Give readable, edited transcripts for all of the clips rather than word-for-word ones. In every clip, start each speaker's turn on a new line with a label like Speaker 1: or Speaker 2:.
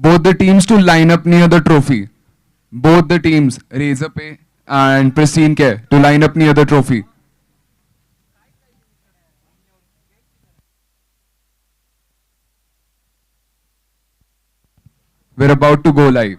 Speaker 1: both the teams to line up near the trophy. Both the teams, Razorpay and Pristyn Care, to line up near the trophy. We're about to go live.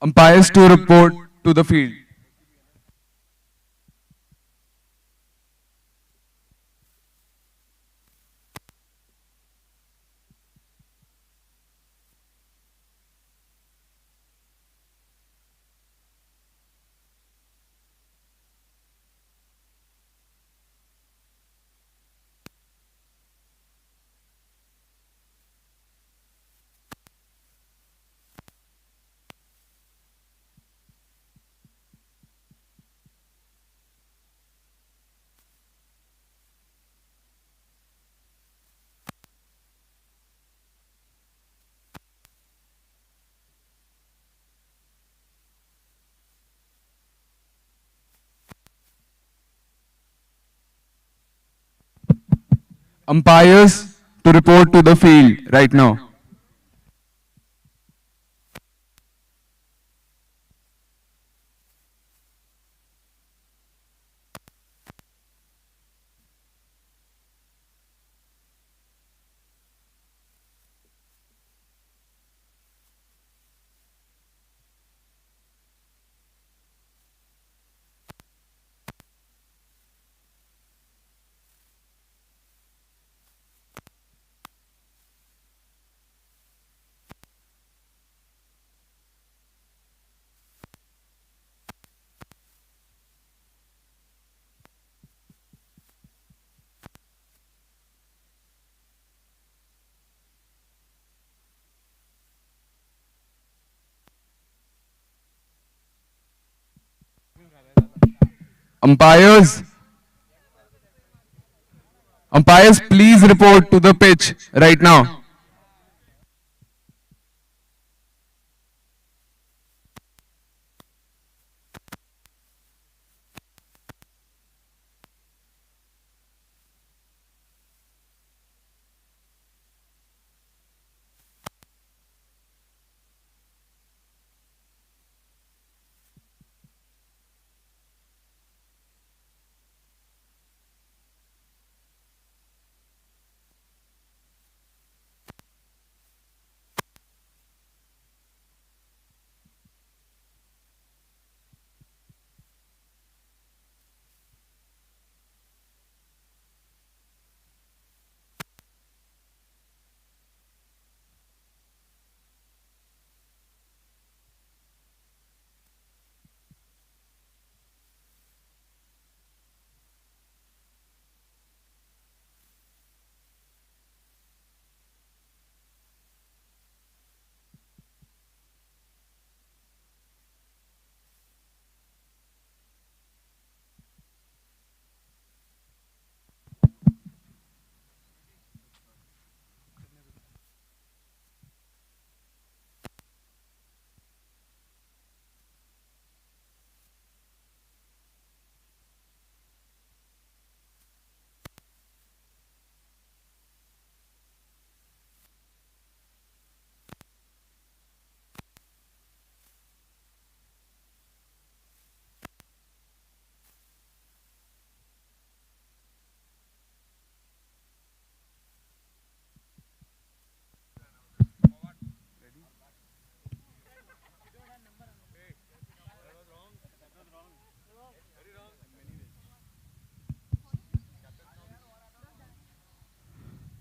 Speaker 1: Umpires to report to the field. Umpires to report to the field right now. Umpires, umpires, please report to the pitch right now.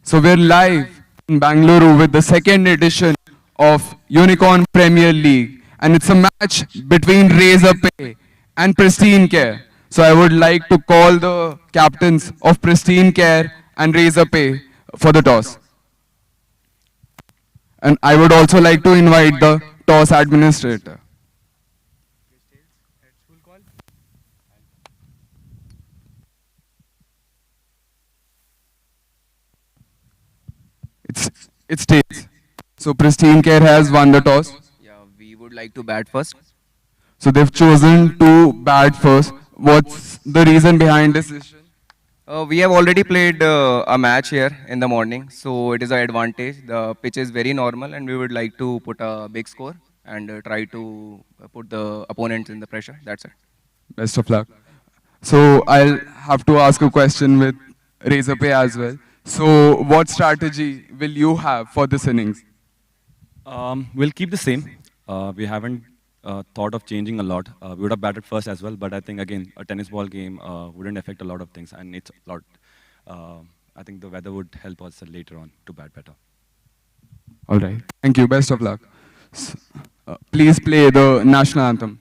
Speaker 1: So we're live in Bengaluru with the second edition of Unicorn Premier League, and it's a match between Razorpay and Pristyn Care. So I would like to call the captains of Pristyn Care and Razorpay for the toss. And I would also like to invite the toss administrator. It states. So Pristyn Care has won the toss.
Speaker 2: Yeah, we would like to bat first.
Speaker 1: So they've chosen to bat first. What's the reason behind this decision?
Speaker 2: We have already played a match here in the morning, so it is an advantage. The pitch is very normal, and we would like to put a big score and try to put the opponents in the pressure. That's it.
Speaker 1: Best of luck. So I'll have to ask a question with Razorpay as well. So what strategy will you have for this innings?
Speaker 3: We'll keep the same. We haven't thought of changing a lot. We would have batted first as well, but I think again a tennis ball game wouldn't affect a lot of things, and it's a lot. I think the weather would help us later on to bat better.
Speaker 1: All right. Thank you. Best of luck. Please play the national anthem.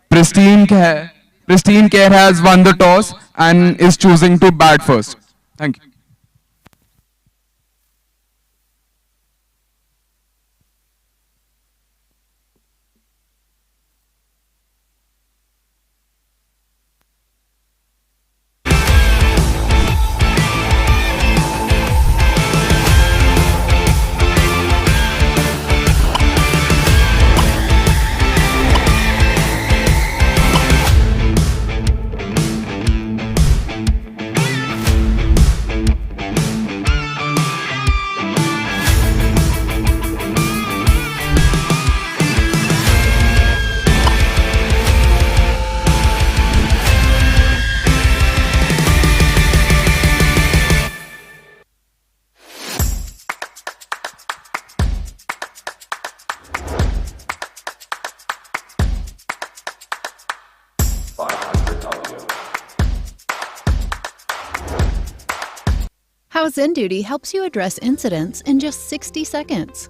Speaker 1: Pristyn Care has won the toss and is choosing to bat first. Thank you.
Speaker 4: How ZenDuty helps you address incidents in just 60 seconds.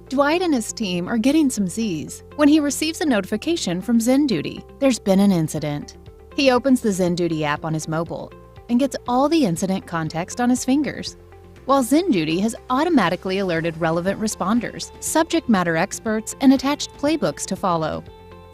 Speaker 4: Dwight and his team are getting some Z's when he receives a notification from ZenDuty. There's been an incident. He opens the ZenDuty app on his mobile and gets all the incident context on his fingers, while ZenDuty has automatically alerted relevant responders, subject matter experts, and attached playbooks to follow.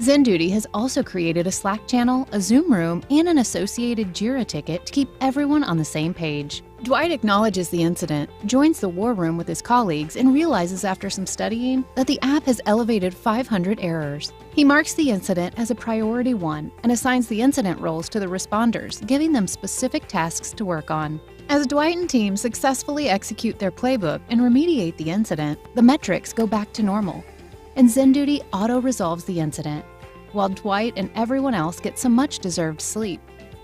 Speaker 4: ZenDuty has also created a Slack channel, a Zoom room, and an associated Jira ticket to keep everyone on the same page. Dwight acknowledges the incident, joins the war room with his colleagues, and realizes after some studying that the app has elevated 500 errors. He marks the incident as a priority 1 and assigns the incident roles to the responders, giving them specific tasks to work on. As Dwight and team successfully execute their playbook and remediate the incident, the metrics go back to normal, and ZenDuty auto-resolves the incident, while Dwight and everyone else get some much-deserved sleep.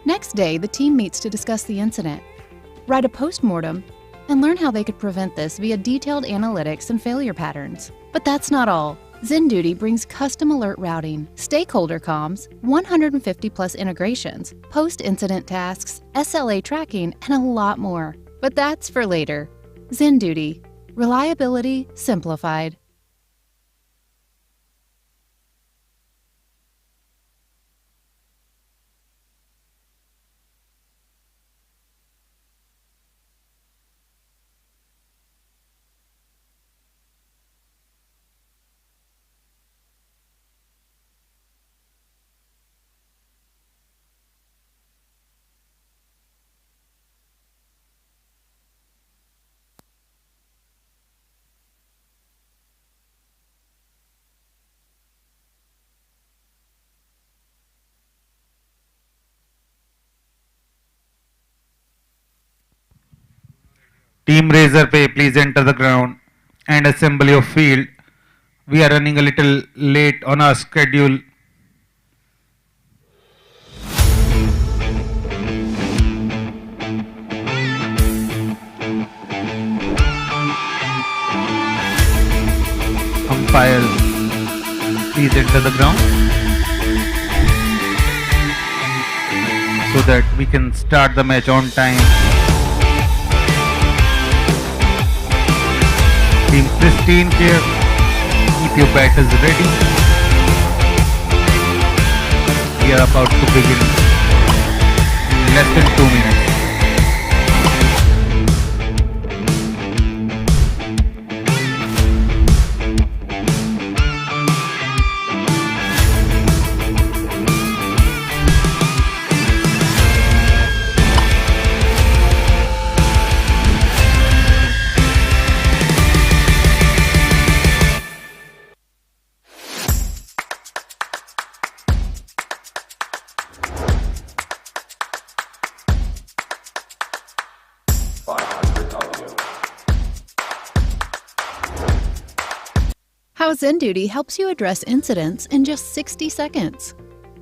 Speaker 4: Next day, the team meets to discuss the incident, write a post-mortem, and learn how they could prevent this via detailed analytics and failure patterns. But that's not all. ZenDuty brings custom alert routing, stakeholder comms, 150-plus integrations, post-incident tasks, SLA tracking, and a lot more. But that's for later. ZenDuty. Reliability simplified.
Speaker 5: Team Razorpay, please enter the ground and assemble your field. We are running a little late on our schedule. Umpires, please enter the ground so that we can start the match on time. Team Pristyn Care, keep your batters ready. We are about to begin in less than 2 minutes.
Speaker 4: How Zen Duty helps you address incidents in just 60 seconds.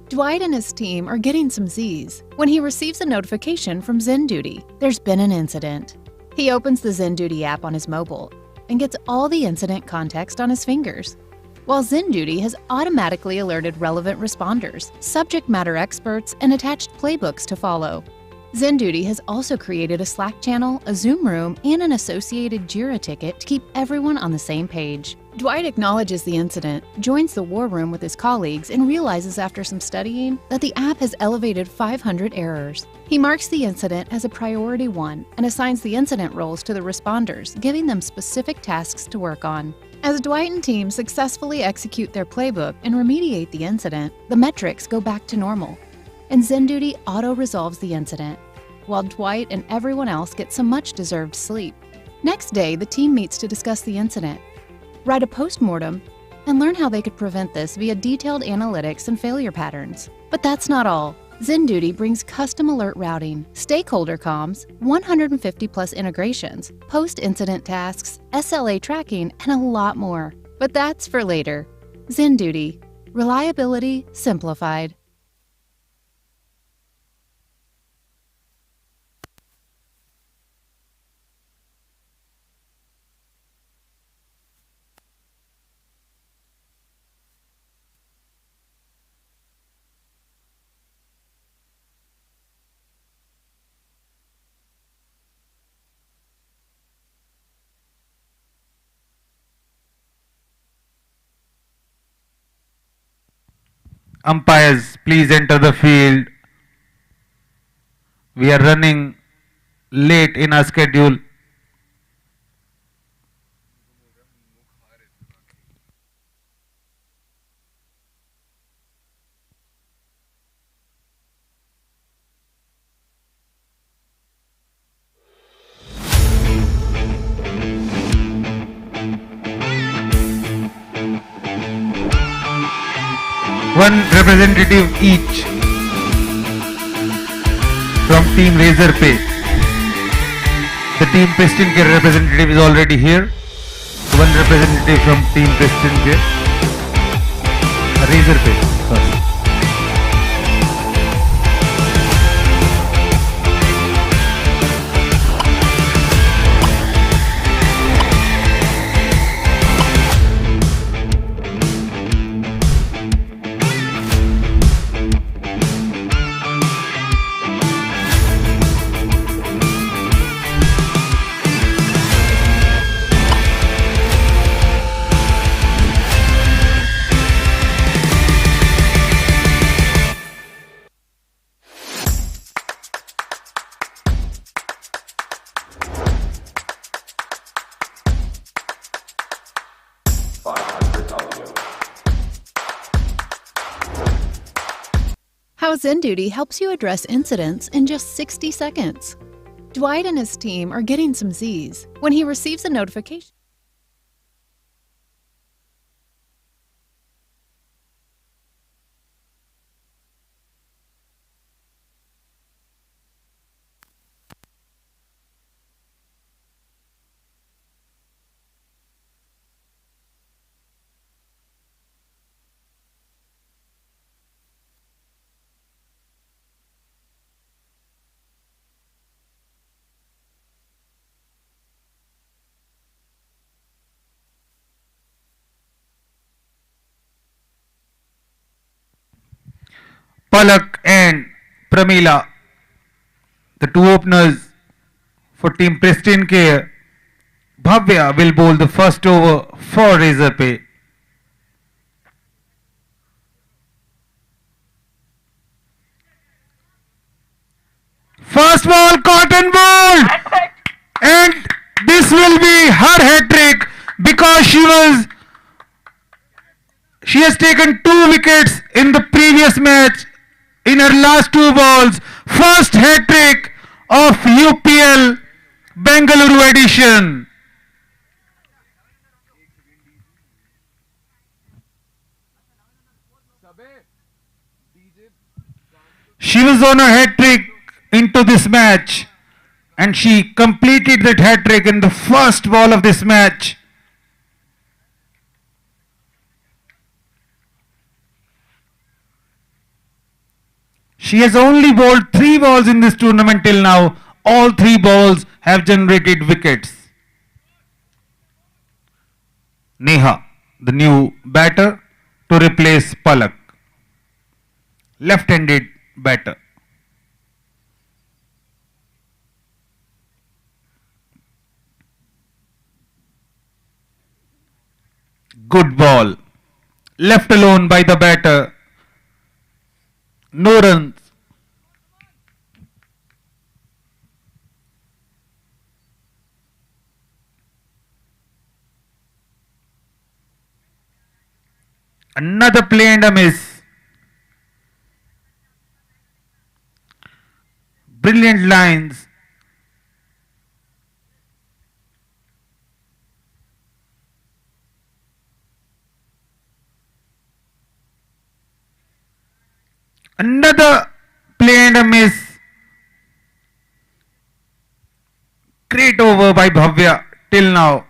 Speaker 4: Dwight and his team are getting some Z's when he receives a notification from Zen Duty. There's been an incident. He opens the Zen Duty app on his mobile and gets all the incident context on his fingers, while Zen Duty has automatically alerted relevant responders, subject matter experts, and attached playbooks to follow. Zen Duty has also created a Slack channel, a Zoom room, and an associated Jira ticket to keep everyone on the same page. Dwight acknowledges the incident, joins the war room with his colleagues, and realizes after some studying that the app has elevated 500 errors. He marks the incident as a priority 1 and assigns the incident roles to the responders, giving them specific tasks to work on. As Dwight and team successfully execute their playbook and remediate the incident, the metrics go back to normal, and Zen Duty auto-resolves the incident, while Dwight and everyone else get some much-deserved sleep. Next day, the team meets to discuss the incident, write a post-mortem, and learn how they could prevent this via detailed analytics and failure patterns. But that's not all. Zen Duty brings custom alert routing, stakeholder comms, 150+ integrations, post-incident tasks, SLA tracking, and a lot more. But that's for later. Zen Duty. Reliability simplified.
Speaker 5: Umpires, please enter the field. We are running late in our schedule. One representative each from Team Razorpay. The Team Pristyn Care representative is already here. One representative from Team Pristyn Care. Razorpay, sorry.
Speaker 4: How Zen Duty helps you address incidents in just 60 seconds. Dwight and his team are getting some Z's when he receives a notification.
Speaker 5: Palak and Pramila, the two openers for team Pristyn Care. Bhavya will bowl the first over for Razorpay. First ball caught and bowled, and this will be her hat trick because she has taken 2 wickets in the previous match in her last 2 balls. First hat trick of UPL Bengaluru edition. She was on a hat trick into this match, and she completed that hat trick in the first ball of this match. She has only bowled 3 balls in this tournament till now. All 3 balls have generated wickets. Neha, the new batter, to replace Palak, left-handed batter. Good ball, left alone by the batter. No runs. Another play and a miss. Brilliant lines. Another play and a miss. Great over by Bhavya till now.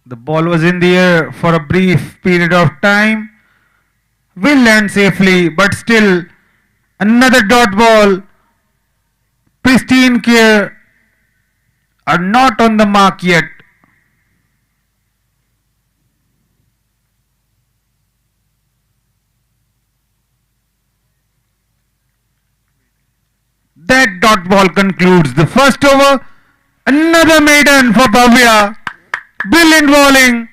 Speaker 5: The ball was in the air for a brief period of time. Will land safely, but still another dot ball. Pristyn Care are not on the mark yet. That dot ball concludes the first over. Another maiden for Bhavya. Brilliant bowling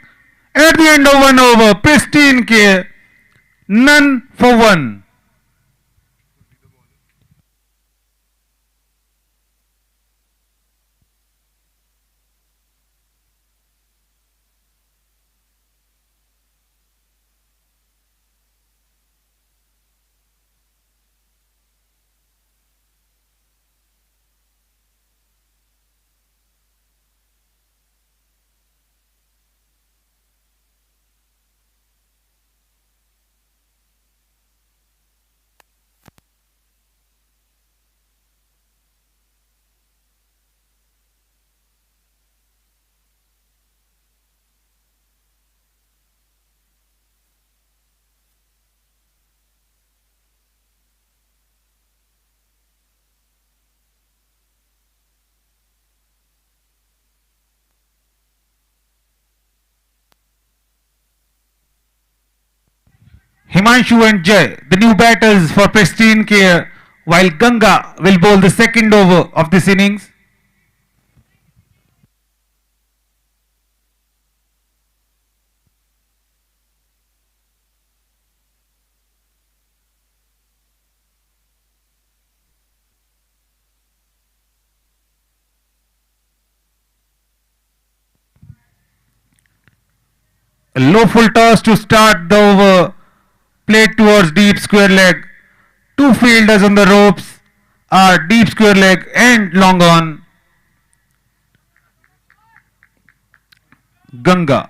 Speaker 5: at the end of 1 over. Pristyn Care, none for 1. Himanshu and Jay, the new batters for Pristyn Care, while Ganga will bowl the second over of this innings. A low full toss to start the over. Played towards deep square leg. 2 fielders on the ropes are deep square leg and long on. Ganga,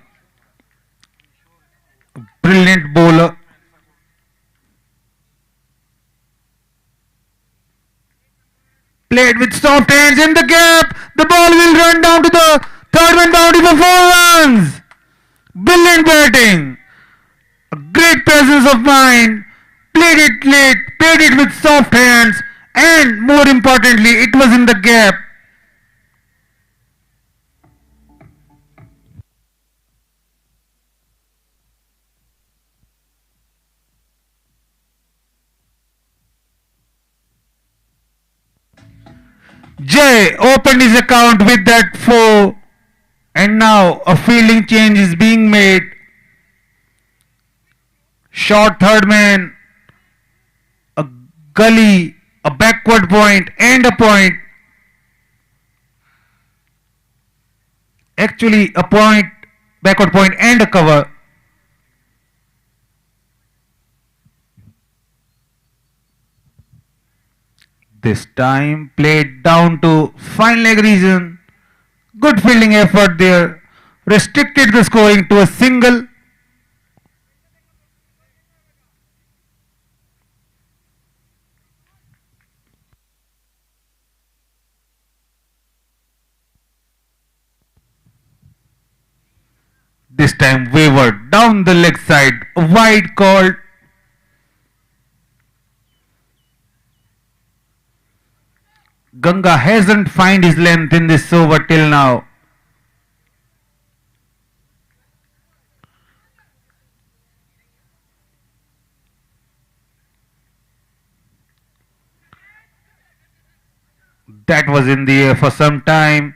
Speaker 5: brilliant bowler. Played with soft hands in the gap. The ball will run down to the third man boundary for 4 runs. Brilliant batting. A great presence of mind. Played it late, played it with soft hands, and more importantly, it was in the gap. Jay opened his account with that 4, and now a fielding change is being made. Short third man, a gully, a backward point, and a point. Actually, a point, backward point, and a cover. This time played down to fine leg region. Good fielding effort there. Restricted the scoring to a single. This time wavered down the leg side. A wide called. Ganga hasn't found his length in this over till now. That was in the air for some time.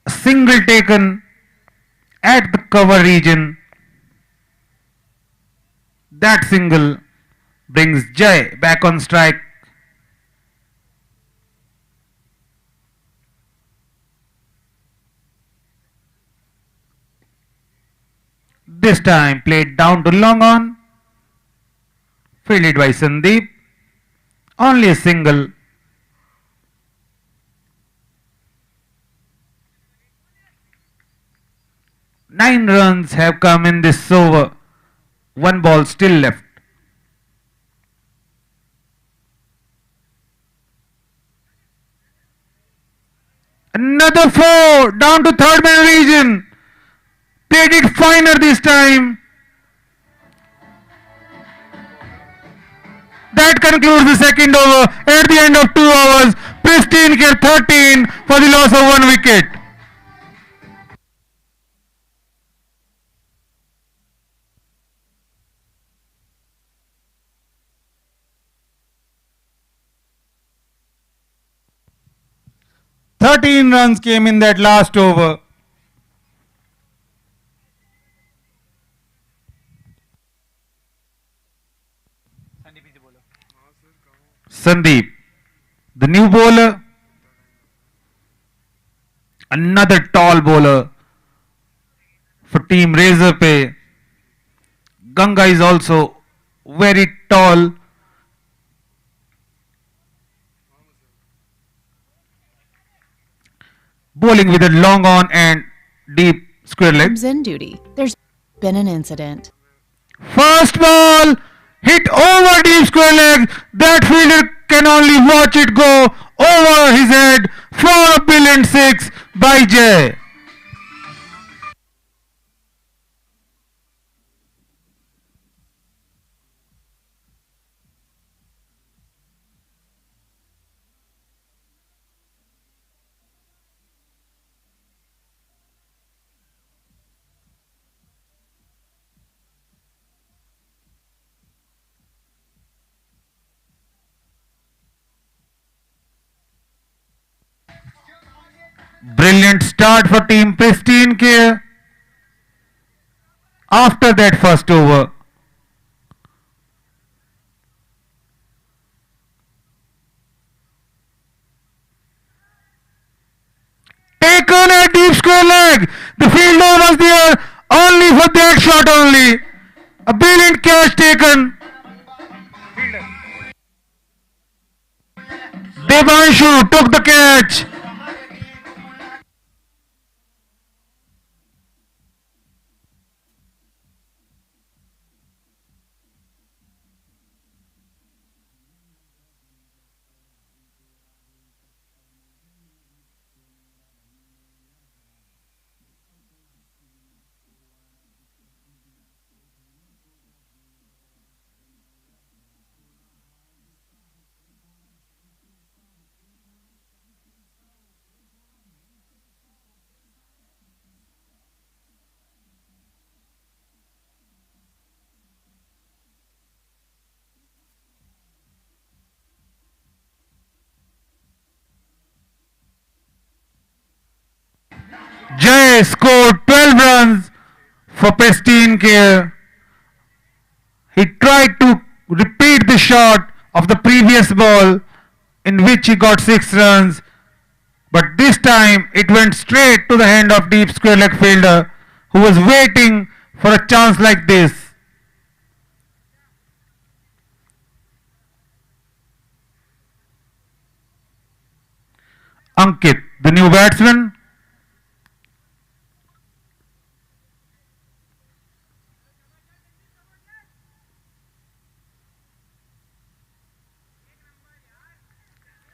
Speaker 5: A single taken at the cover region. That single brings Jay back on strike. This time played down to long on. Fielded by Sandeep. Only a single. Nine runs have come in this over. One ball still left. Another 4 down to third man region. Played it finer this time. That concludes the second over. At the end of 2 overs, Pristyn Care 13 for the loss of 1 wicket. "13 runs came in that last over. Sandeep, the new bowler, another tall bowler for team Razorpay. Ganga is also very tall. Bowling with a long on and deep square leg.
Speaker 4: Comes in duty. There's been an incident.
Speaker 5: First ball hit over deep square leg. That fielder can only watch it go over his head for a brilliant 6 by Jay. Brilliant start for team Pristyn Care. After that first over, taken a deep square leg. The fielder was there only for that shot only. A brilliant catch taken. Devanshu took the catch. Razoray scored 12 runs for Pristyn Care. He tried to repeat the shot of the previous ball in which he got 6 runs, but this time it went straight to the hand of deep square leg fielder who was waiting for a chance like this. Ankit, the new batsman.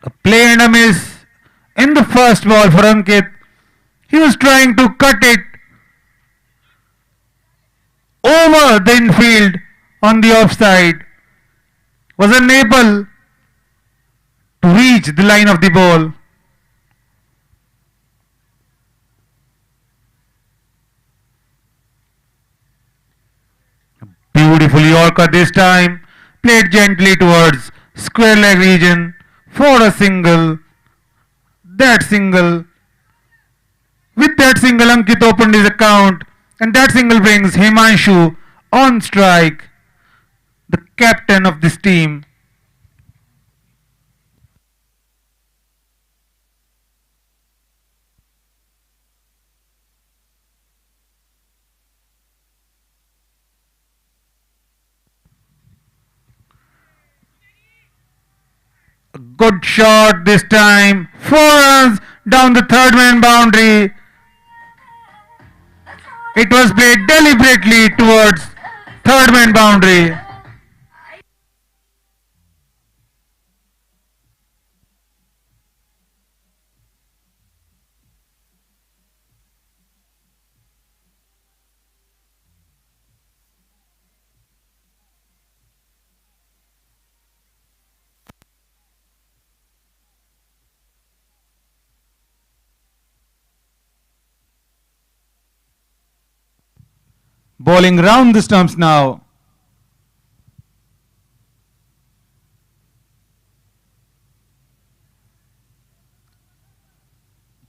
Speaker 5: A play and a miss in the first ball for Ankit. He was trying to cut it over the infield on the offside. Was unable to reach the line of the ball. Beautiful Yorker this time, played gently towards square leg region for a single. That single. With that single, Ankit opened his account, and that single brings Himanshu on strike, the captain of this team. A good shot this time. 4 runs down the third man boundary. It was played deliberately towards third man boundary. Bowling round the stumps now.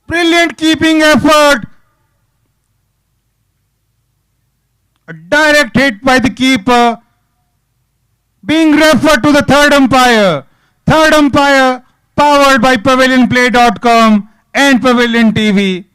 Speaker 5: Brilliant keeping effort. A direct hit by the keeper. Being referred to the third umpire. Third umpire powered by PavilionPlay.com and Pavilion TV.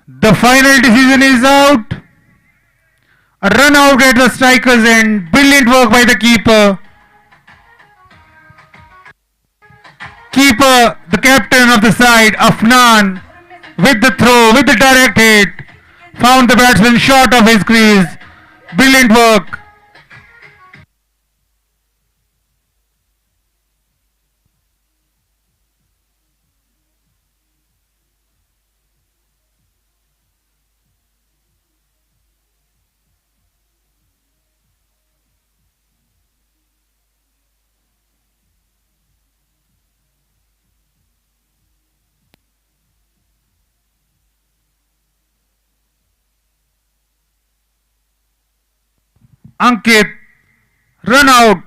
Speaker 5: The final decision is out. A run out at the striker's end. Brilliant work by the keeper. Keeper, the captain of the side, Afnan, with the throw, with the direct hit, found the batsman short of his crease. Brilliant work. Ankit run out,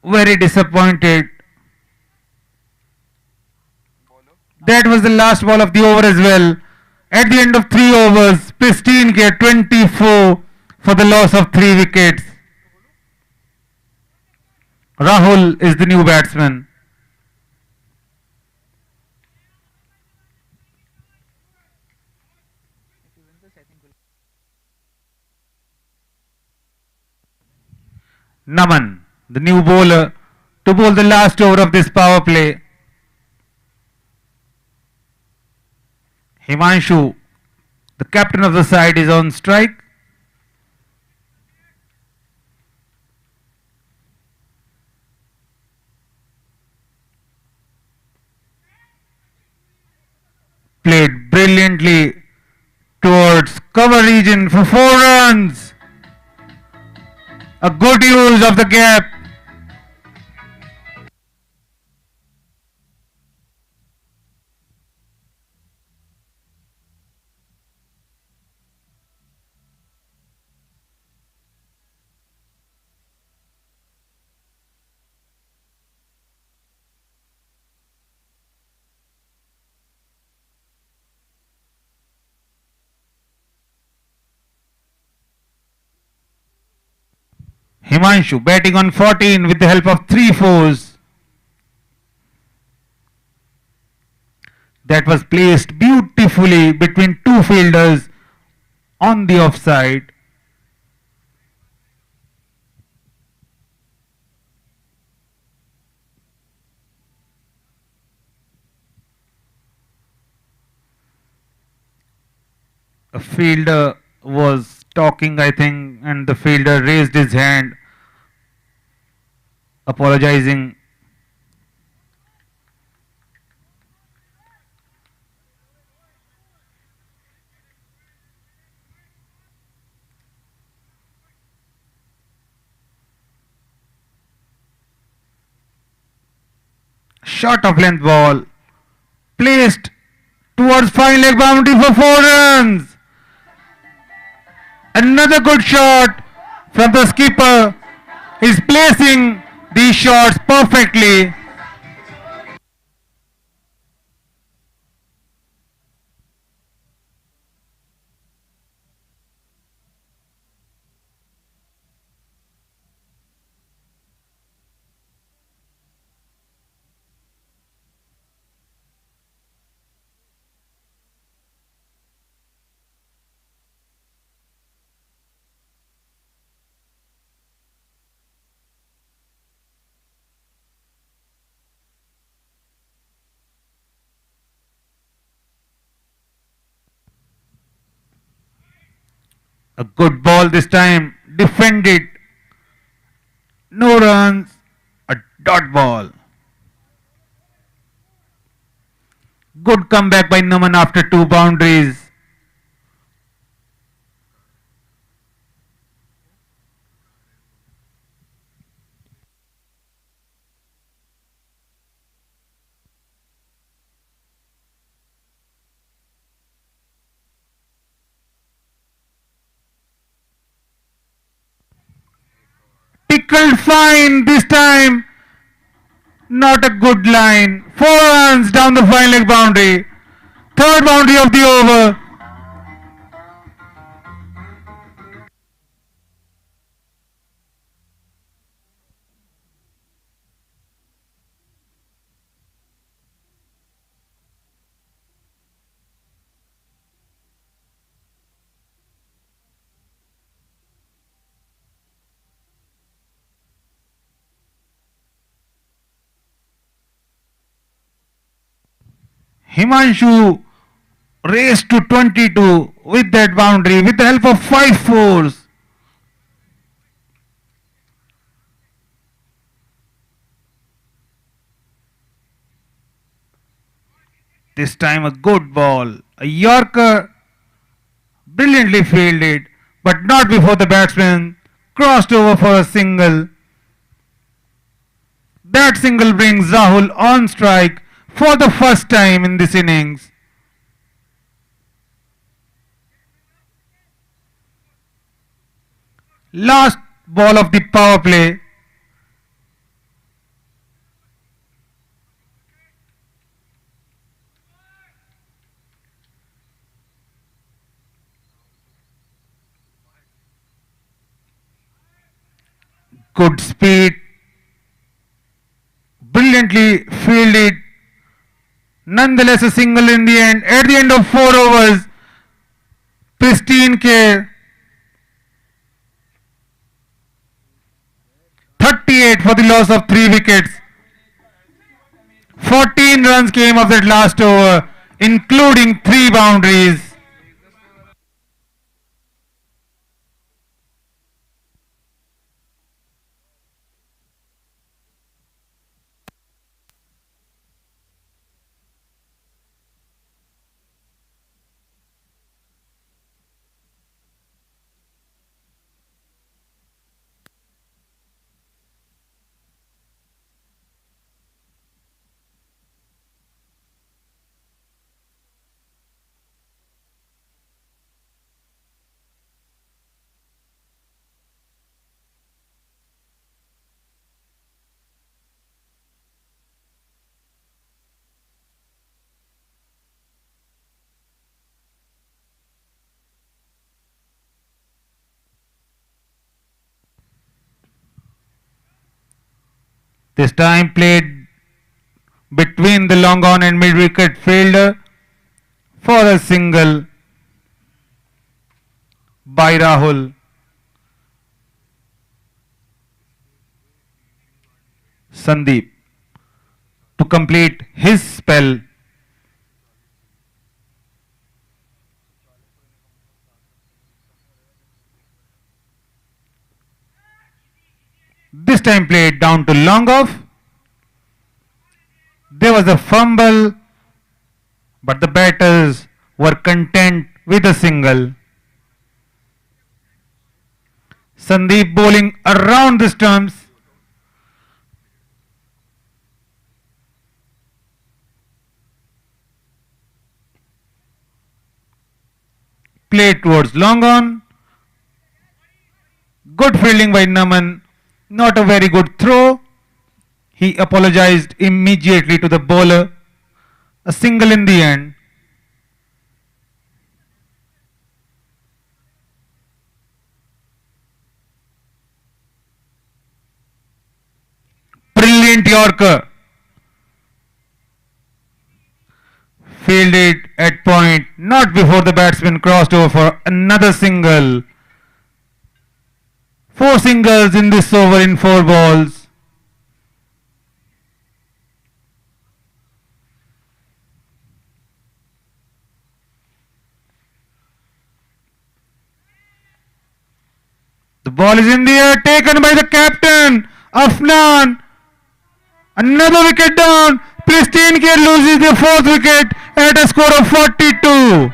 Speaker 5: very disappointed. That was the last ball of the over as well. At the end of 3 overs, Pristyn Care 24 for the loss of 3 wickets. Rahul is the new batsman. Naman, the new bowler, to bowl the last over of this power play. Himanshu, the captain of the side, is on strike. Played brilliantly towards cover region for 4 runs. A good use of the gap. Himanshu batting on 14 with the help of 3 fours. That was placed beautifully between 2 fielders on the offside. A fielder was talking, I think, and the fielder raised his hand, apologizing. Short of length ball placed towards fine leg boundary for 4 runs. Another good shot from the skipper. Is placing these shots perfectly. A good ball this time, defended. No runs, a dot ball. Good comeback by Naman after 2 boundaries. Tickled fine this time. Not a good line. 4 runs down the fine leg boundary. 3rd boundary of the over. Himanshu raced to 22 with that boundary with the help of 5 fours. This time a good ball. A Yorker, brilliantly fielded, but not before the batsman crossed over for a single. That single brings Rahul on strike for the first time in this innings. Last ball of the power play. Good speed, brilliantly fielded. Nonetheless, a single in the end. At the end of 4 overs, Pristyn Care 38 for the loss of 3 wickets. 14 runs came of that last over, including 3 boundaries. This time played between the long on and mid wicket fielder for a single by Rahul. Sandeep to complete his spell. This time played down to long off. There was a fumble, but the batters were content with a single. Sandeep bowling around the stumps. Played towards long on. Good fielding by Naman. Not a very good throw. He apologized immediately to the bowler. A single in the end. Brilliant Yorker. Fielded at point, not before the batsman crossed over for another single. 4 singles in this over in 4 balls. The ball is in the air, taken by the captain, Afnan. Another wicket down. Pristyn Care loses the 4th wicket at a score of 42.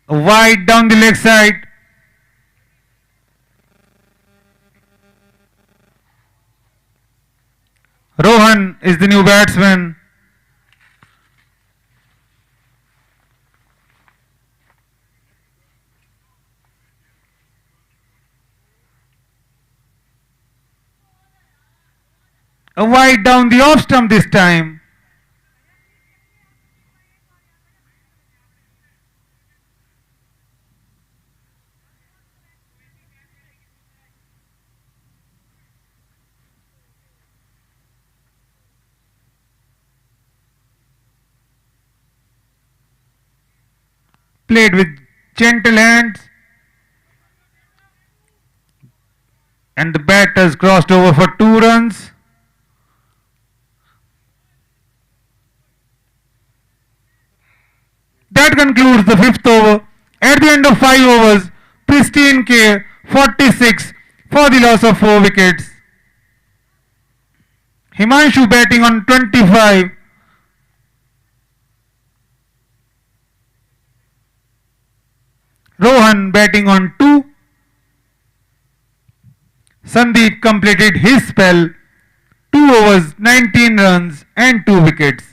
Speaker 5: Wide down the leg side. Rohan is the new batsman. A wide down the off stump this time. Played with gentle hands. And the batters crossed over for 2 runs. That concludes the 5th over. At the end of 5 overs, Pristyn Care 46 for the loss of 4 wickets. Himanshu batting on 25. Rohan batting on 2. Sandeep completed his spell. 2 overs, 19 runs and 2 wickets.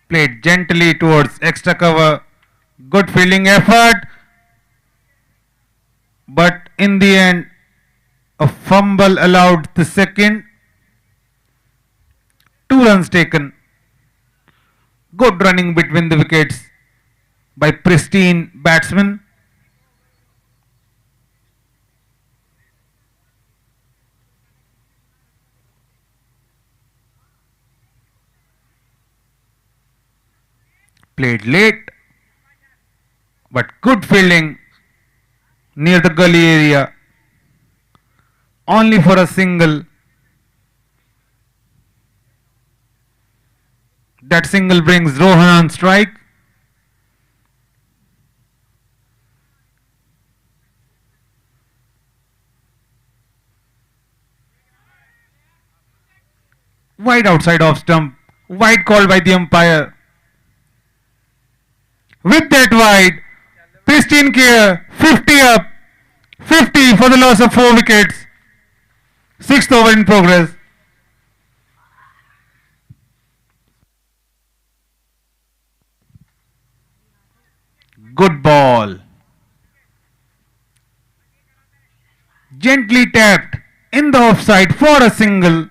Speaker 5: Played gently towards extra cover. Good fielding effort. But in the end, a fumble allowed the second. 2 runs taken. Good running between the wickets by Pristyn batsman. Played late, but good fielding near the gully area. Only for a single. That single brings Rohan on strike. Wide outside off stump. Wide called by the umpire. With that wide, Pristyn Care 50 up. 50 for the loss of 4 wickets. 6th over in progress. Good ball. Gently tapped in the offside for a single.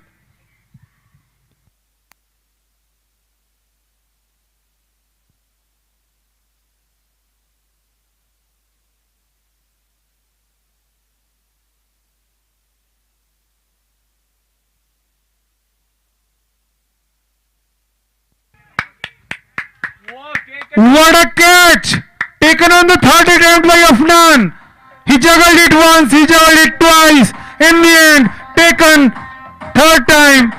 Speaker 5: What a catch! Taken on the third attempt by Afnan. He juggled it once, he juggled it twice. In the end, taken third time.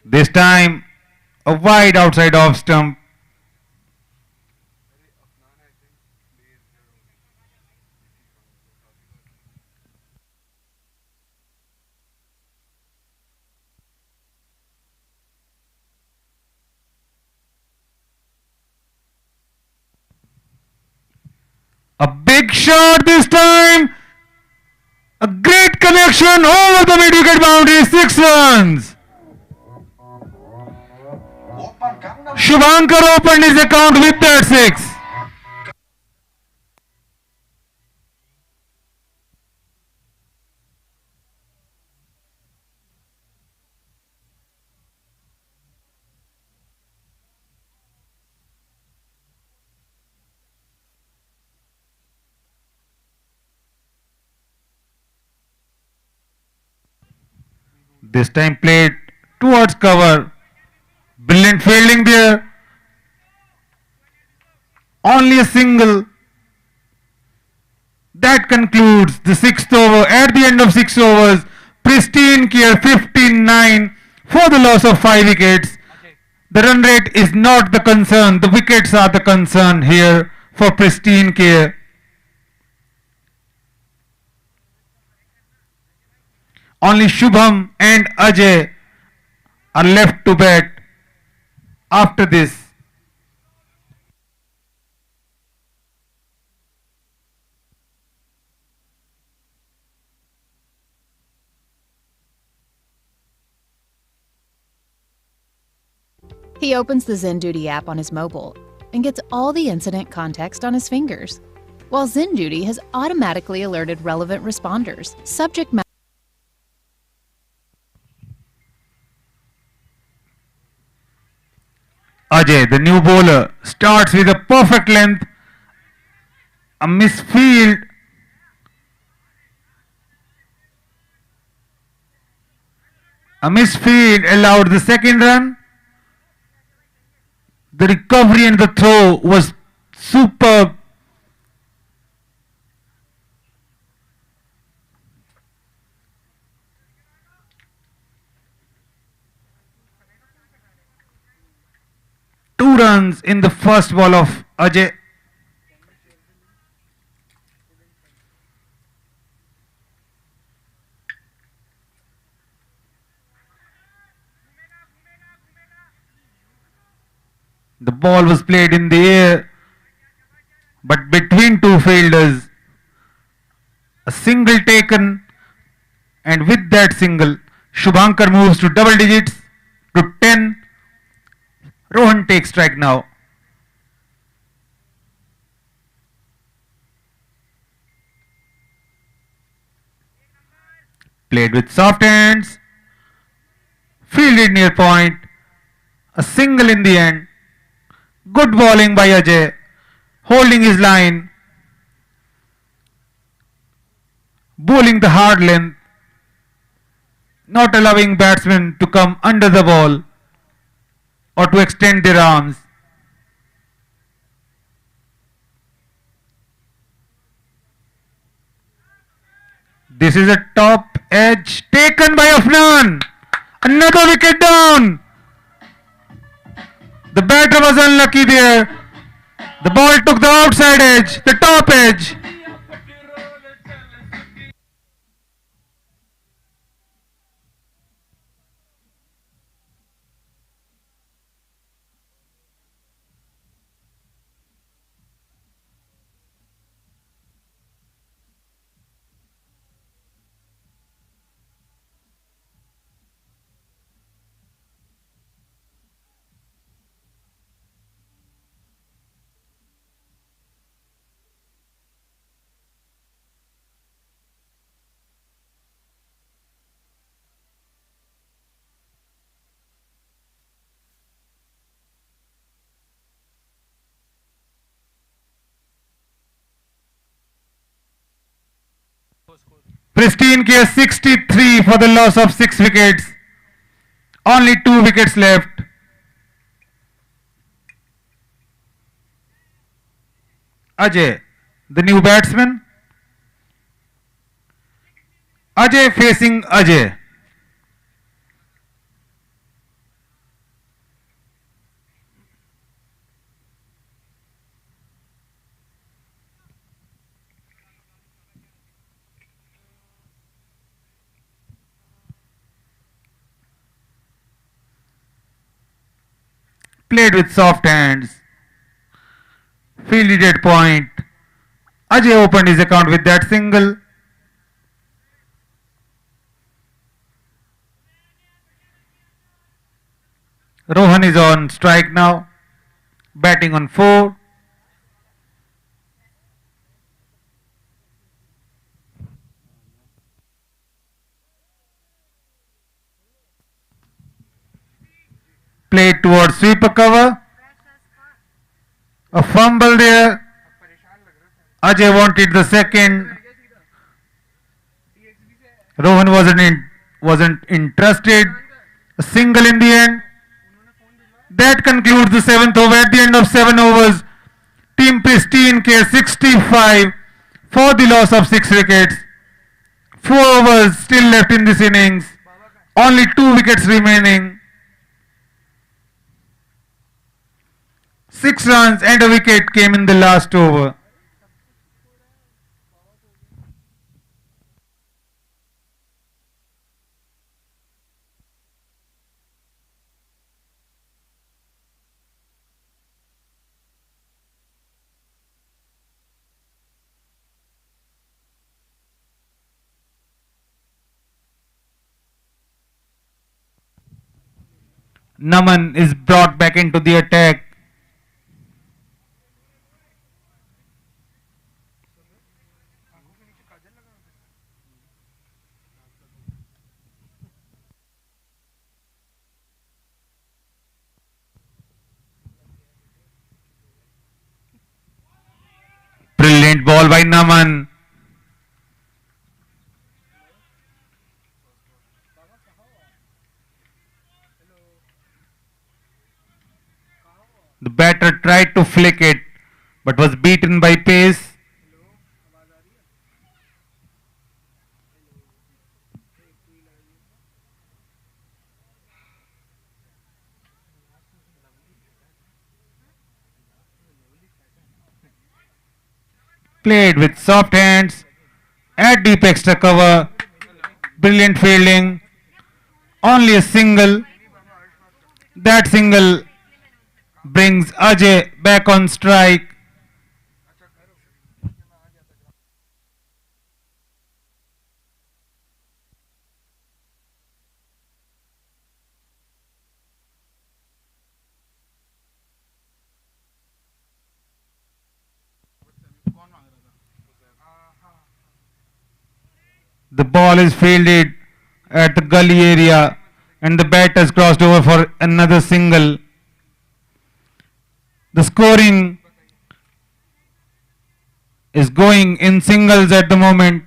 Speaker 5: This time, a wide outside off stump. Big shot this time. A great connection over the mid-wicket boundary. 6 runs. Shubhankar opened his account with that 6. This time played towards cover. Brilliant fielding there. Only a single. That concludes the 6th over. At the end of 6 overs, Pristyn Care 15-9 for the loss of 5 wickets. The run rate is not the concern. The wickets are the concern here for Pristyn Care. Only Shubham and Ajay are left to bat after this.
Speaker 4: He opens the ZenDuty app on his mobile and gets all the incident context on his fingers, while ZenDuty has automatically alerted relevant responders. Subject matter.
Speaker 5: Ajay, the new bowler, starts with a perfect length, a misfield. A misfield allowed the second run. The recovery and the throw was superb. Two runs in the first ball of Ajay. The ball was played in the air, but between two fielders. A single taken, and with that single, Shubhankar moves to double digits to 10. Rohan takes strike now. Played with soft hands. Fielded near point. A single in the end. Good bowling by Ajay. Holding his line. Bowling the hard length. Not allowing batsmen to come under the ball or to extend their arms. This is a top edge taken by Afnan. Another wicket down. The batter was unlucky there. The ball took the outside edge, the top edge. Pristyn Care 63 for the loss of 6 wickets. Only 2 wickets left. Ajay, the new batsman. Ajay facing Ajay. Played with soft hands. Fielded at point. Ajay opened his account with that single. Rohan is on strike now, batting on 4. Played towards sweeper cover. A fumble there. Ajay wanted the second. Rohan wasn't interested. A single in the end. That concludes the 7th over. At the end of 7 overs, Team Pristyn Care 65 for the loss of 6 wickets. 4 overs still left in this innings. Only 2 wickets remaining. 6 runs and a wicket came in the last over. Naman is brought back into the attack. Brilliant ball by Naman. The batter tried to flick it but was beaten by pace. Played with soft hands at deep extra cover. Brilliant fielding. Only a single. That single brings Ajay back on strike. The ball is fielded at the gully area and the bat has crossed over for another single. The scoring is going in singles at the moment.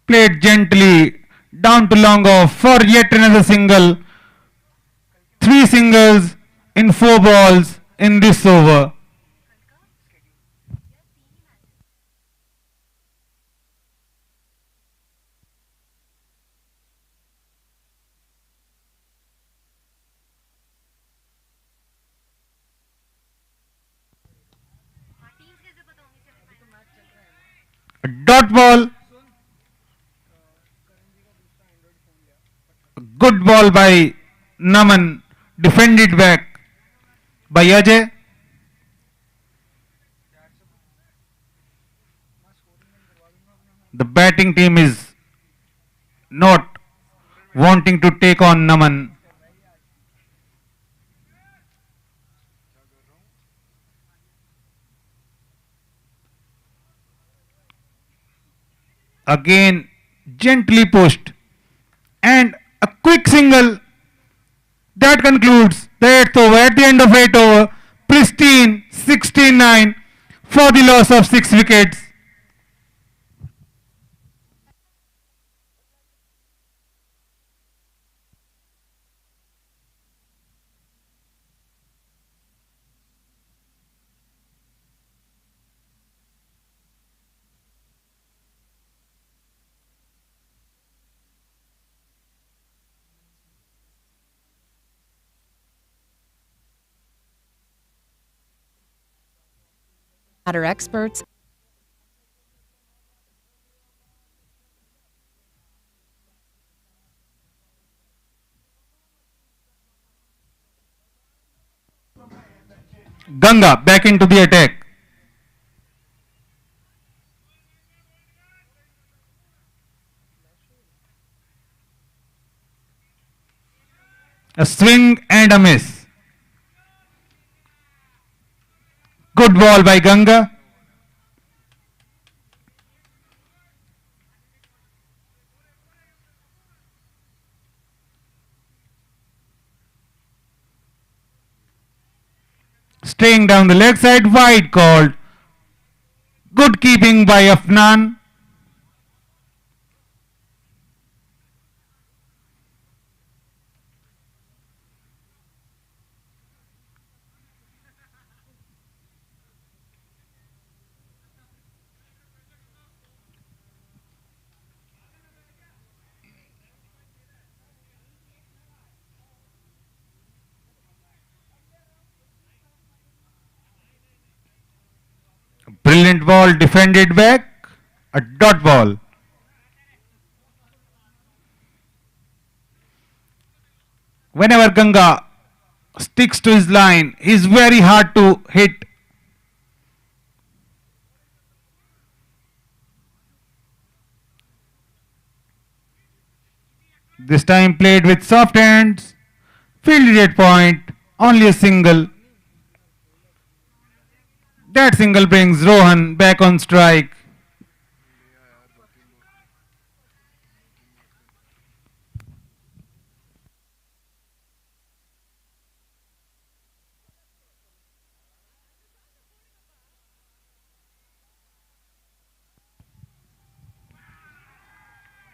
Speaker 5: Played gently down to long off for yet another single. 3 singles in 4 balls in this over. A dot ball. A good ball by Naman. Defended back by Ajay. The batting team is not wanting to take on Naman. Again, gently pushed. And a quick single. That concludes the 8th over. At the end of 8 over, Pristyn 69 for the loss of 6 wickets.
Speaker 4: matter experts,
Speaker 5: Ganga back into the attack. A swing and a miss. Good ball by Ganga. Staying down the leg side, wide called. Good keeping by Afnan. Brilliant ball defended back. A dot ball. Whenever Ganga sticks to his line, he's very hard to hit. This time played with soft hands. Fielded at point. Only a single. That single brings Rohan back on strike.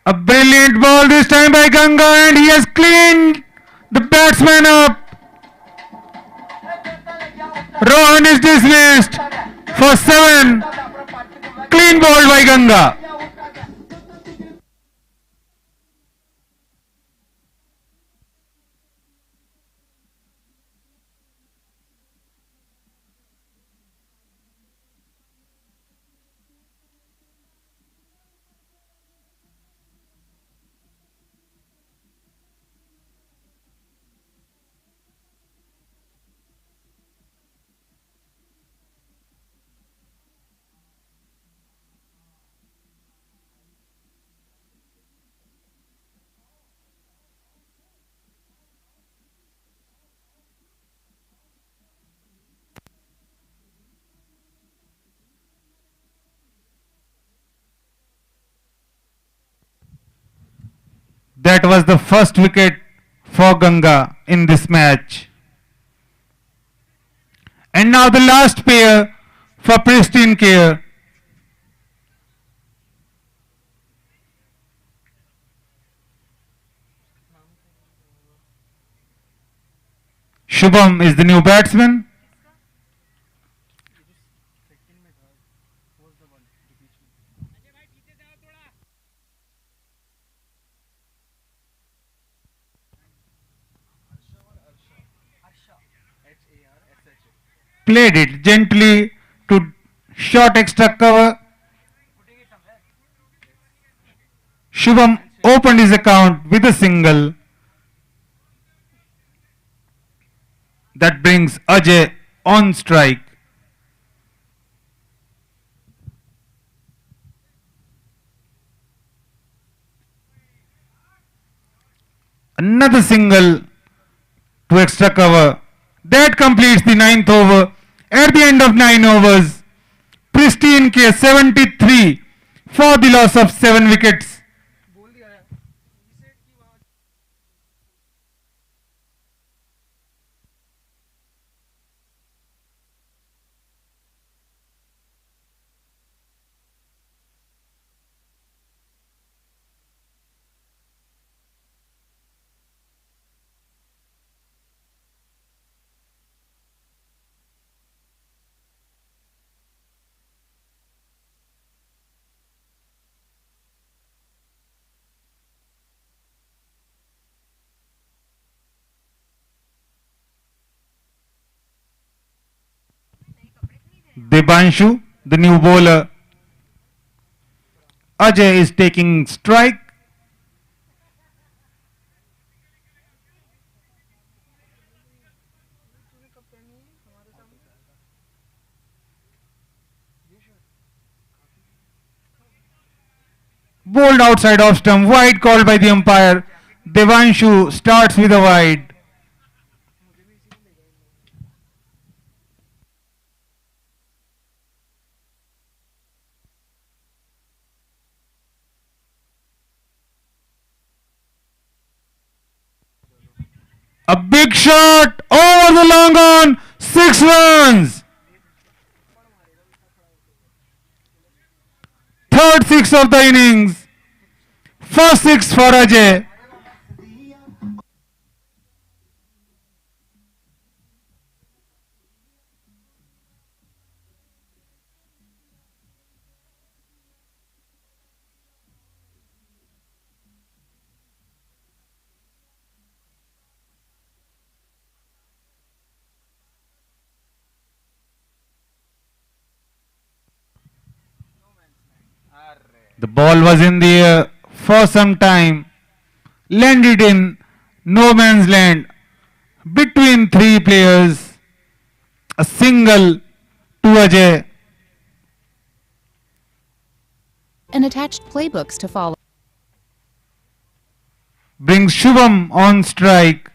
Speaker 5: A brilliant ball this time by Ganga, and he has cleaned the batsman up. Rohan is dismissed for 7. Clean ball by Ganga. That was the first wicket for Ganga in this match. And now the last pair for Pristyn Care. Shubham is the new batsman. Played it gently to short extra cover. Shubham opened his account with a single. That brings Ajay on strike. Another single to extra cover. That completes the 9th over. At the end of 9 overs, Pristyn Care 73 for the loss of 7 wickets. Debanshu the new bowler. Ajay is taking strike. Bowled outside off stump, wide called by the umpire. Devanshu starts with a wide. A big shot over the long on, 6 runs. Third six of the innings. First six for Ajay. The ball was in the air for some time. Landed in no man's land between three players. A single to Ajay.
Speaker 4: And attached playbooks to follow.
Speaker 5: Brings Shubham on strike.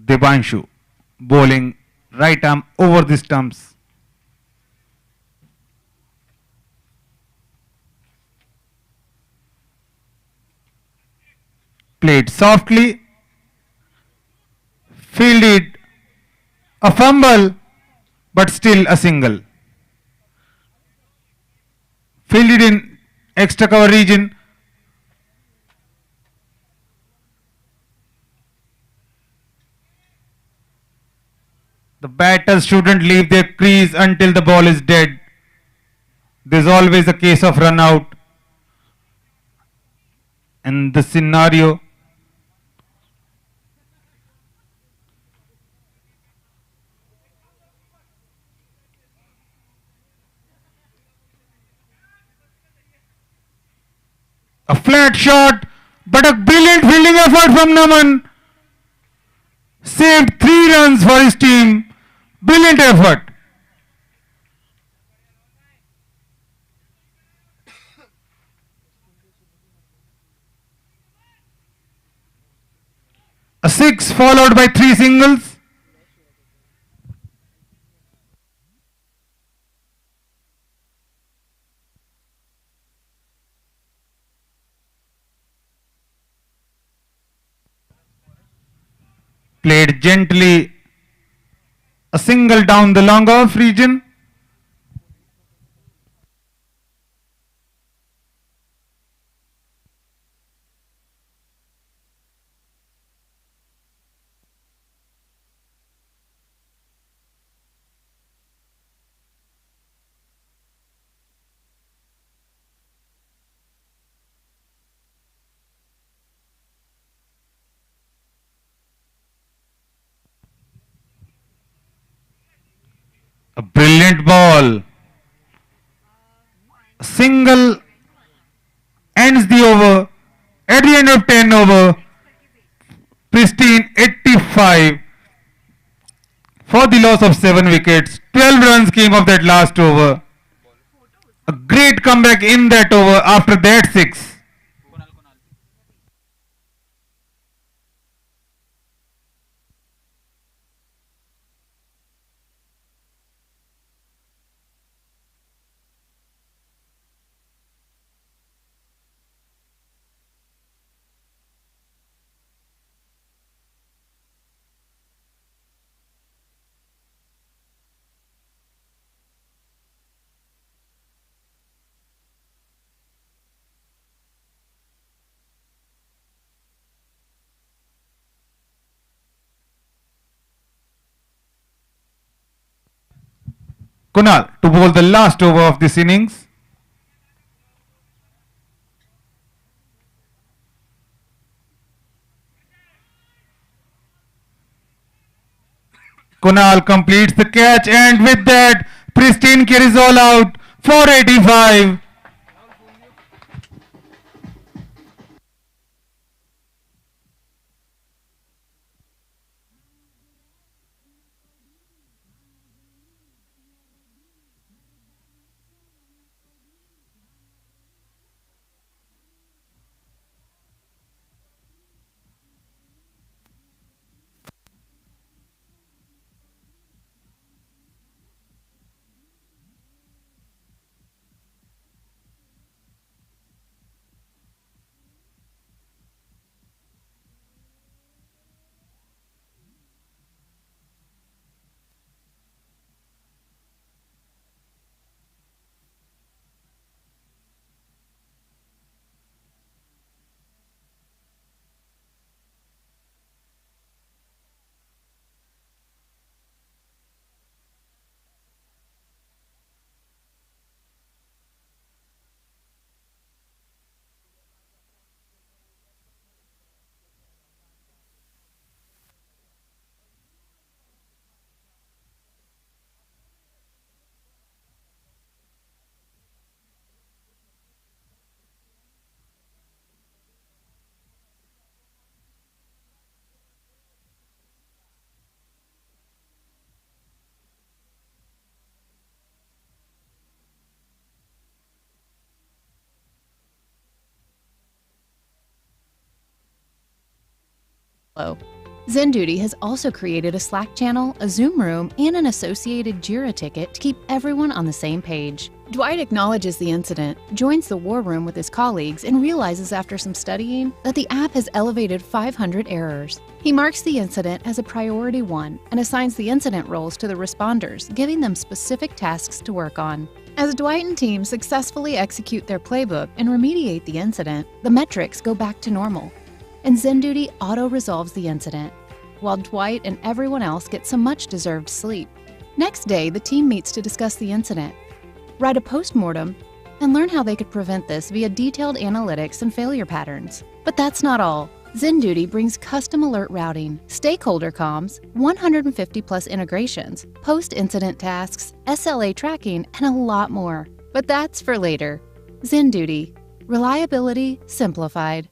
Speaker 5: Devanshu bowling right arm over the stumps. Played softly. Fielded a fumble, but still a single. Fielded in extra cover region. The batters shouldn't leave their crease until the ball is dead. There's always a case of run out. And the scenario, a flat shot, but a brilliant fielding effort from Naman. Saved 3 runs for his team. Brilliant effort. A 6 followed by 3 singles. Played gently. A single down the long off region. A brilliant ball. A single ends the over. At the end of 10 over, Pristyn 85 for the loss of 7 wickets. 12 runs came of that last over. A great comeback in that over after that 6. Kunal to bowl the last over of this innings. Kunal completes the catch, and with that, Pristyn Care is all out. 485.
Speaker 4: Zen Duty has also created a Slack channel, a Zoom room, and an associated Jira ticket to keep everyone on the same page. Dwight acknowledges the incident, joins the war room with his colleagues, and realizes after some studying that the app has elevated 500 errors. He marks the incident as a priority 1 and assigns the incident roles to the responders, giving them specific tasks to work on. As Dwight and team successfully execute their playbook and remediate the incident, the metrics go back to normal, and Zen Duty auto-resolves the incident, while Dwight and everyone else get some much-deserved sleep. Next day, the team meets to discuss the incident, write a post-mortem, and learn how they could prevent this via detailed analytics and failure patterns. But that's not all. Zen Duty brings custom alert routing, stakeholder comms, 150-plus integrations, post-incident tasks, SLA tracking, and a lot more. But that's for later. Zen Duty. Reliability simplified.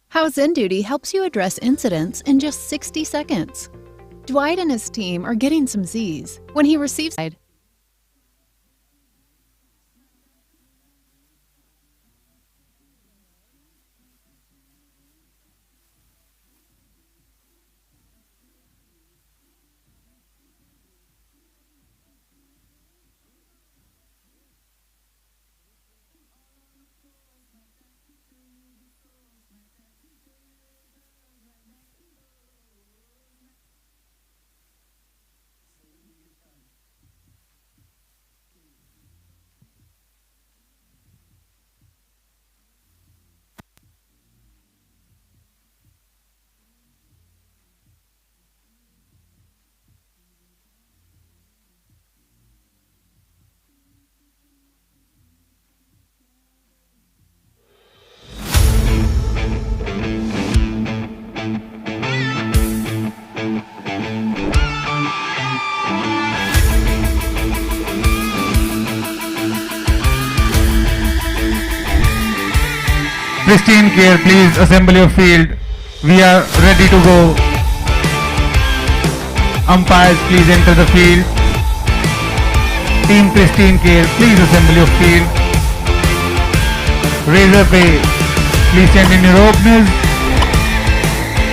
Speaker 4: How Zen Duty helps you address incidents in just 60 seconds. Dwight and his team are getting some Z's when he receives
Speaker 5: Pristyn Care, please assemble your field. We are ready to go. Umpires, please enter the field. Team Pristyn Care, please assemble your field. Razorpay, please send in your openers.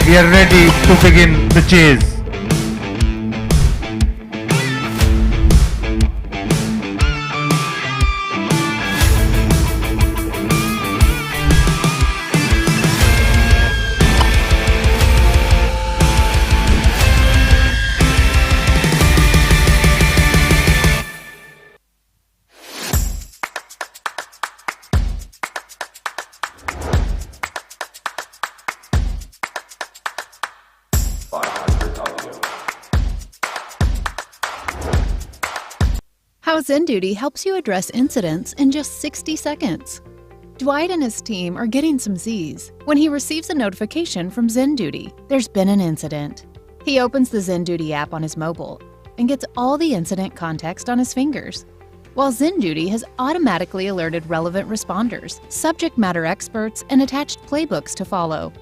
Speaker 5: We are ready to begin the chase.
Speaker 4: How Zen Duty helps you address incidents in just 60 seconds. Dwight and his team are getting some Z's when he receives a notification from Zen Duty. There's been an incident. He opens the Zen Duty app on his mobile and gets all the incident context on his fingers, while Zen Duty has automatically alerted relevant responders, subject matter experts, and attached playbooks to follow.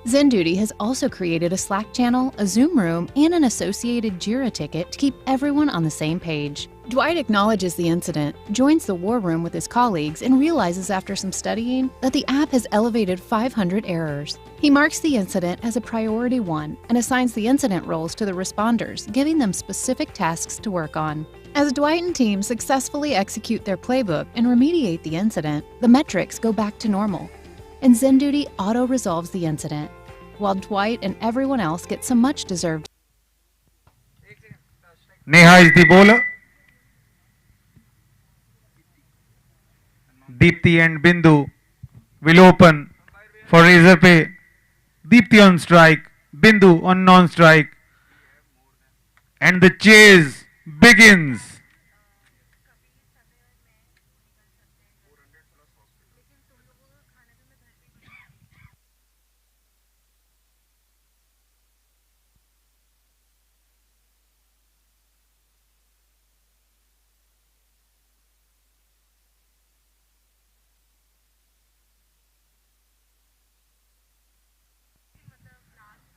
Speaker 4: Zen Duty has also created a Slack channel, a Zoom room, and an associated Jira ticket to keep everyone on the same page. Dwight acknowledges the incident, joins the war room with his colleagues, and realizes after some studying that the app has elevated 500 errors. He marks the incident as a priority 1 and assigns the incident roles to the responders, giving them specific tasks to work on. As Dwight and team successfully execute their playbook and remediate the incident, the metrics go back to normal, and Zen Duty auto-resolves the incident, while Dwight and everyone else get some much-deserved.
Speaker 5: Neha is the bowler. Deepthi and Bindu will open for Razorpay. Deepthi on strike, Bindu on non-strike, and the chase begins.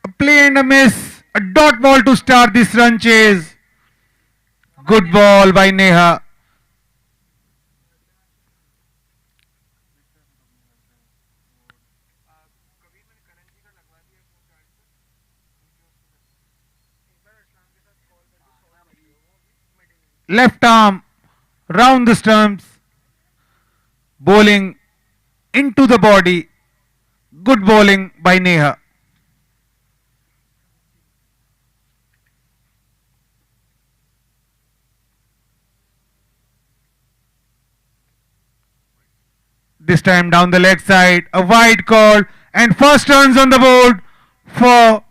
Speaker 5: A play and a miss. A dot ball to start this run chase. Good ball by Neha. Left arm round the stumps. Bowling into the body. Good bowling by Neha. This time down the leg side, a wide call, and first runs on the board for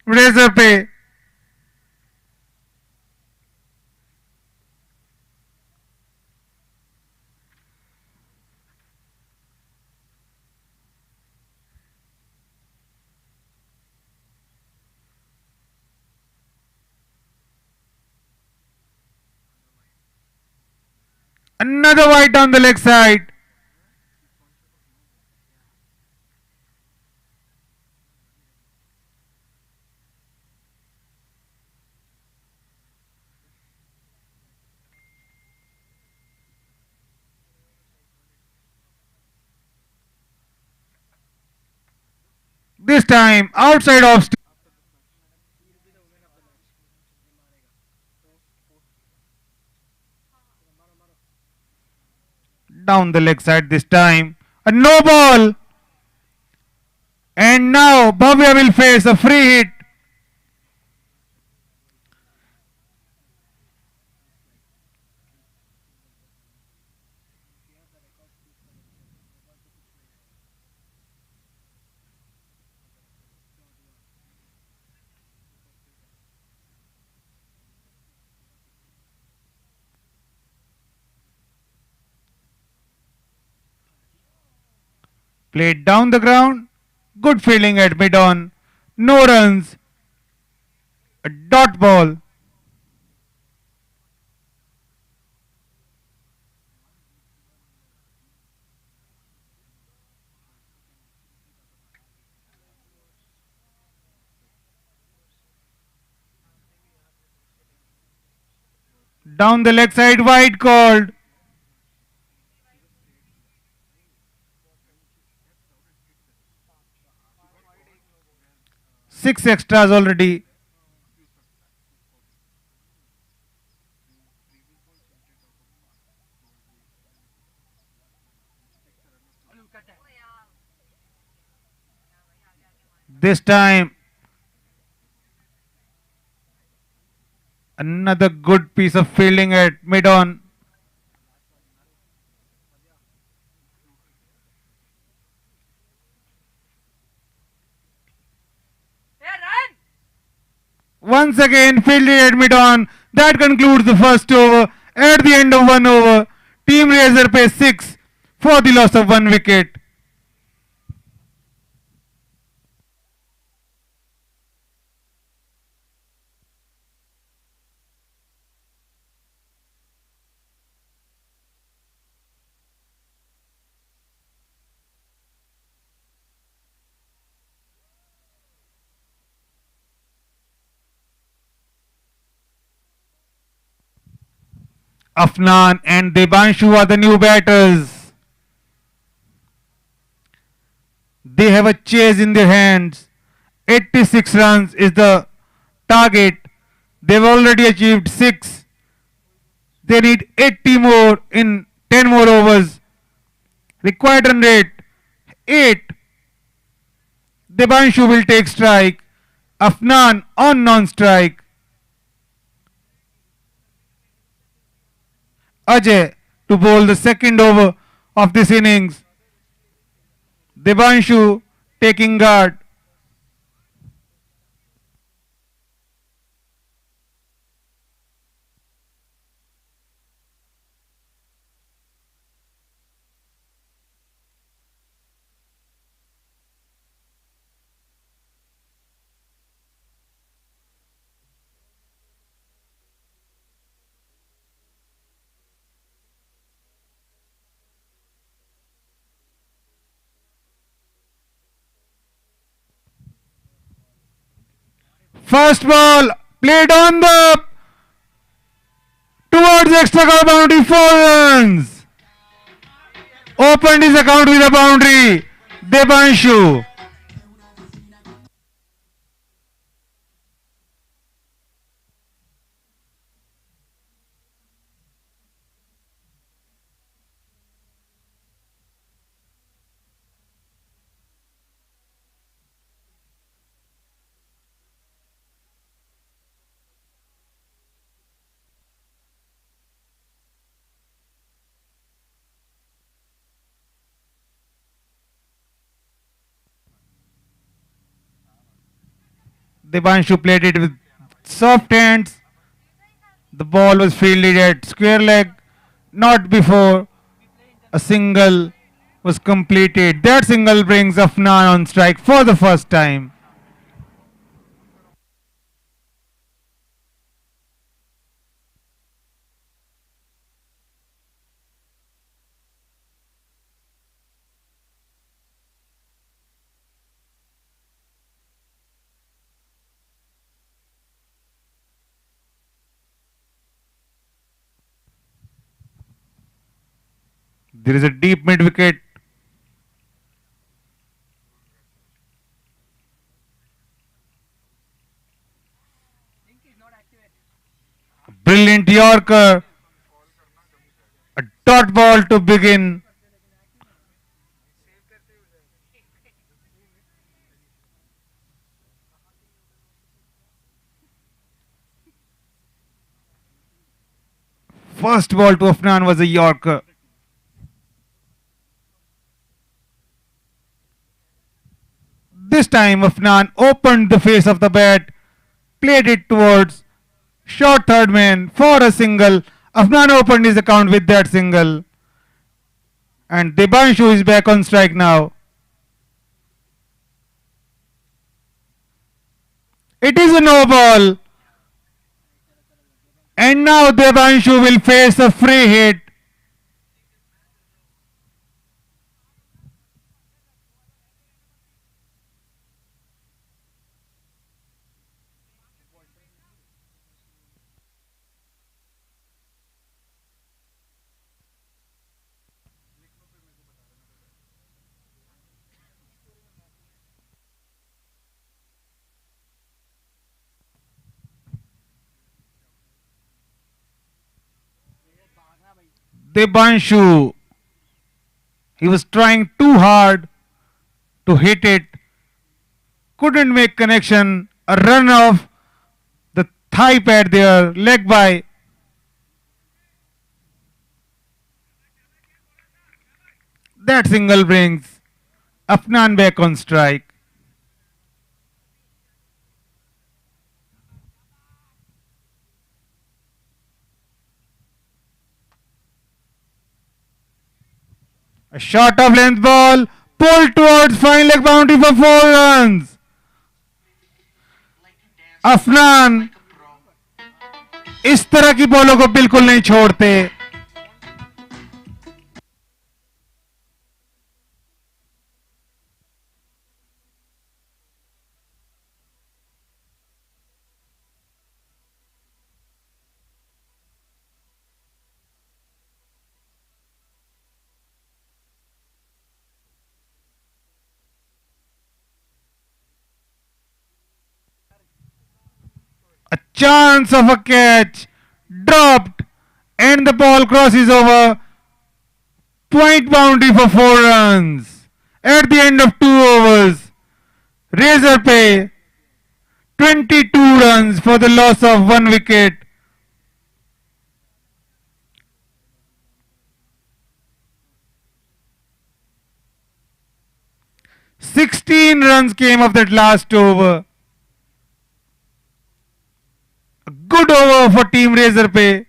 Speaker 5: Razorpay. Another wide down the leg side. This time outside off. Down the leg side this time. A no ball. And now Bhavya will face a free hit. Played down the ground. Good fielding at mid-on. No runs. A dot ball. Down the leg side, wide called. 6 extras already. This time, another good piece of fielding at mid on. Once again, fielded at mid on. That concludes the first over. At the end of 1 over, Team Razorpay 6 for the loss of 1 wicket. Afnan and Debanshu are the new batters. They have a chase in their hands. 86 runs is the target. They've already achieved 6. They need 80 more in 10 more overs. Required run rate 8. Debanshu will take strike. Afnan on non-strike. Ajay to bowl the second over of this innings. Debanshu taking guard. First ball played on the towards extra cover boundary, 4 runs. Opened his account with a boundary. Debanshu. Debanshu played it with soft hands. The ball was fielded at square leg, not before a single was completed. That single brings Afnan on strike for the first time. There is a deep mid wicket. Brilliant Yorker. A dot ball to begin. First ball to Afnan was a Yorker. This time Afnan opened the face of the bat, played it towards short third man for a single. Afnan opened his account with that single. And Debanshu is back on strike now. It is a no ball. And now Debanshu will face a free hit. Debanshu. He was trying too hard to hit it. Couldn't make connection. A run off the thigh pad there. Leg by. That single brings Afnan back on strike. A short of length ball pulled towards fine leg boundary for 4 runs. Afnan इस तरह की बॉलों को बिल्कुल नहीं छोड़ते. A chance of a catch dropped and the ball crosses over point boundary for 4 runs. At the end of 2 overs, Razorpay 22 runs for the loss of 1 wicket. "16 runs came of that last over. A good over for Team Razorpay.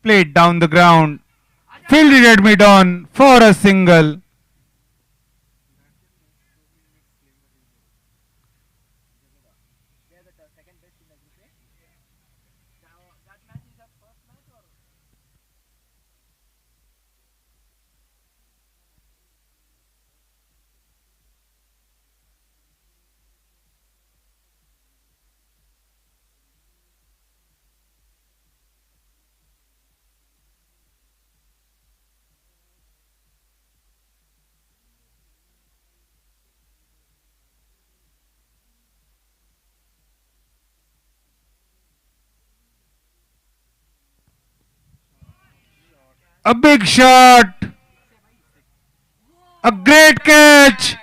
Speaker 5: Played down the ground. Fielded at mid-on for a single. A big shot. A great catch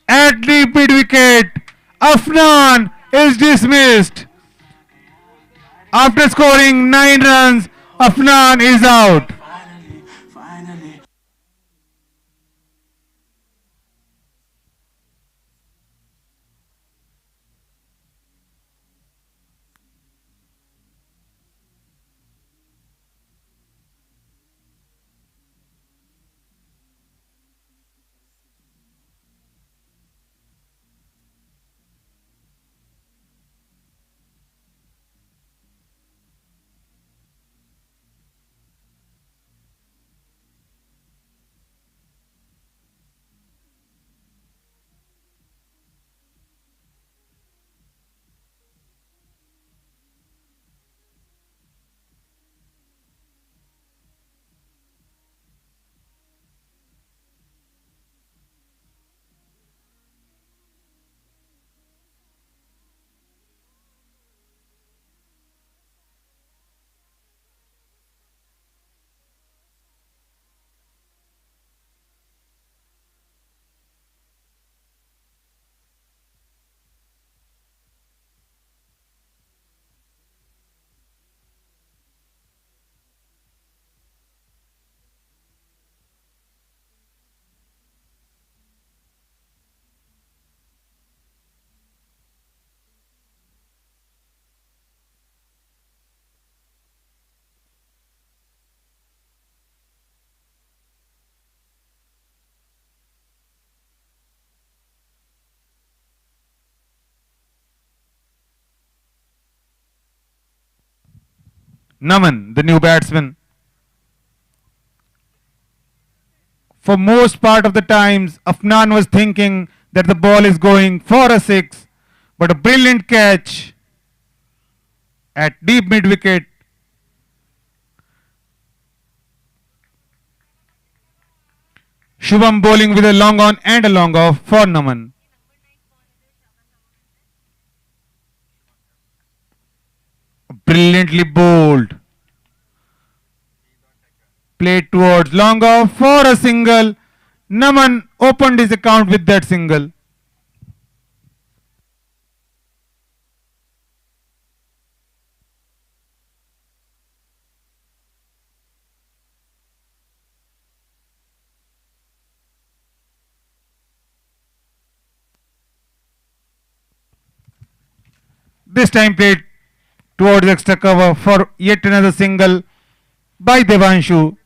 Speaker 5: at the mid wicket. Afnan is dismissed. After scoring 9 runs, Afnan is out. Naman, the new batsman. For most part of the times, Afnan was thinking that the ball is going for a six, but a brilliant catch at deep mid wicket. Shubham bowling with a long on and a long off for Naman. Brilliantly bowled. Played towards long off for a single. Naman opened his account with that single. This time played towards extra cover for yet another single by Devanshu.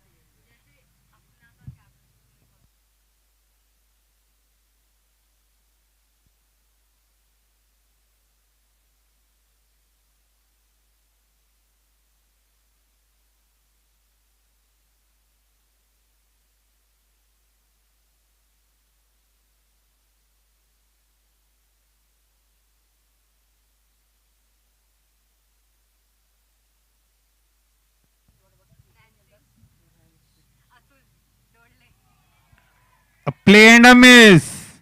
Speaker 5: A play and a miss.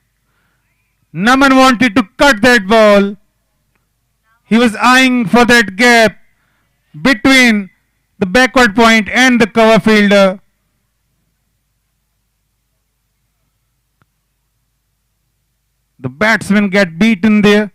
Speaker 5: Naman wanted to cut that ball. He was eyeing for that gap between the backward point and the cover fielder. The batsman get beaten there.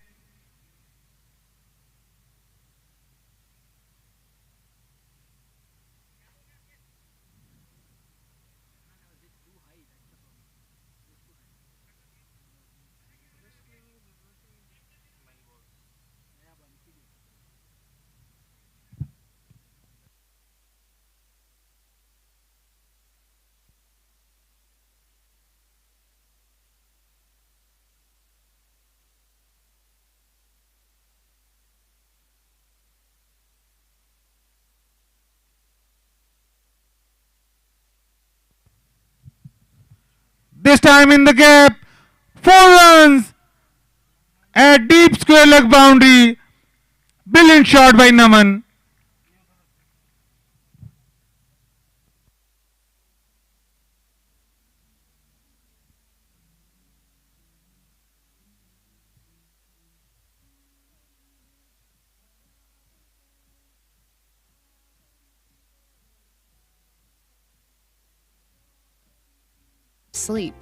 Speaker 5: This time in the gap, 4 runs at deep square leg boundary. Brilliant shot by Naman.
Speaker 4: Sleep.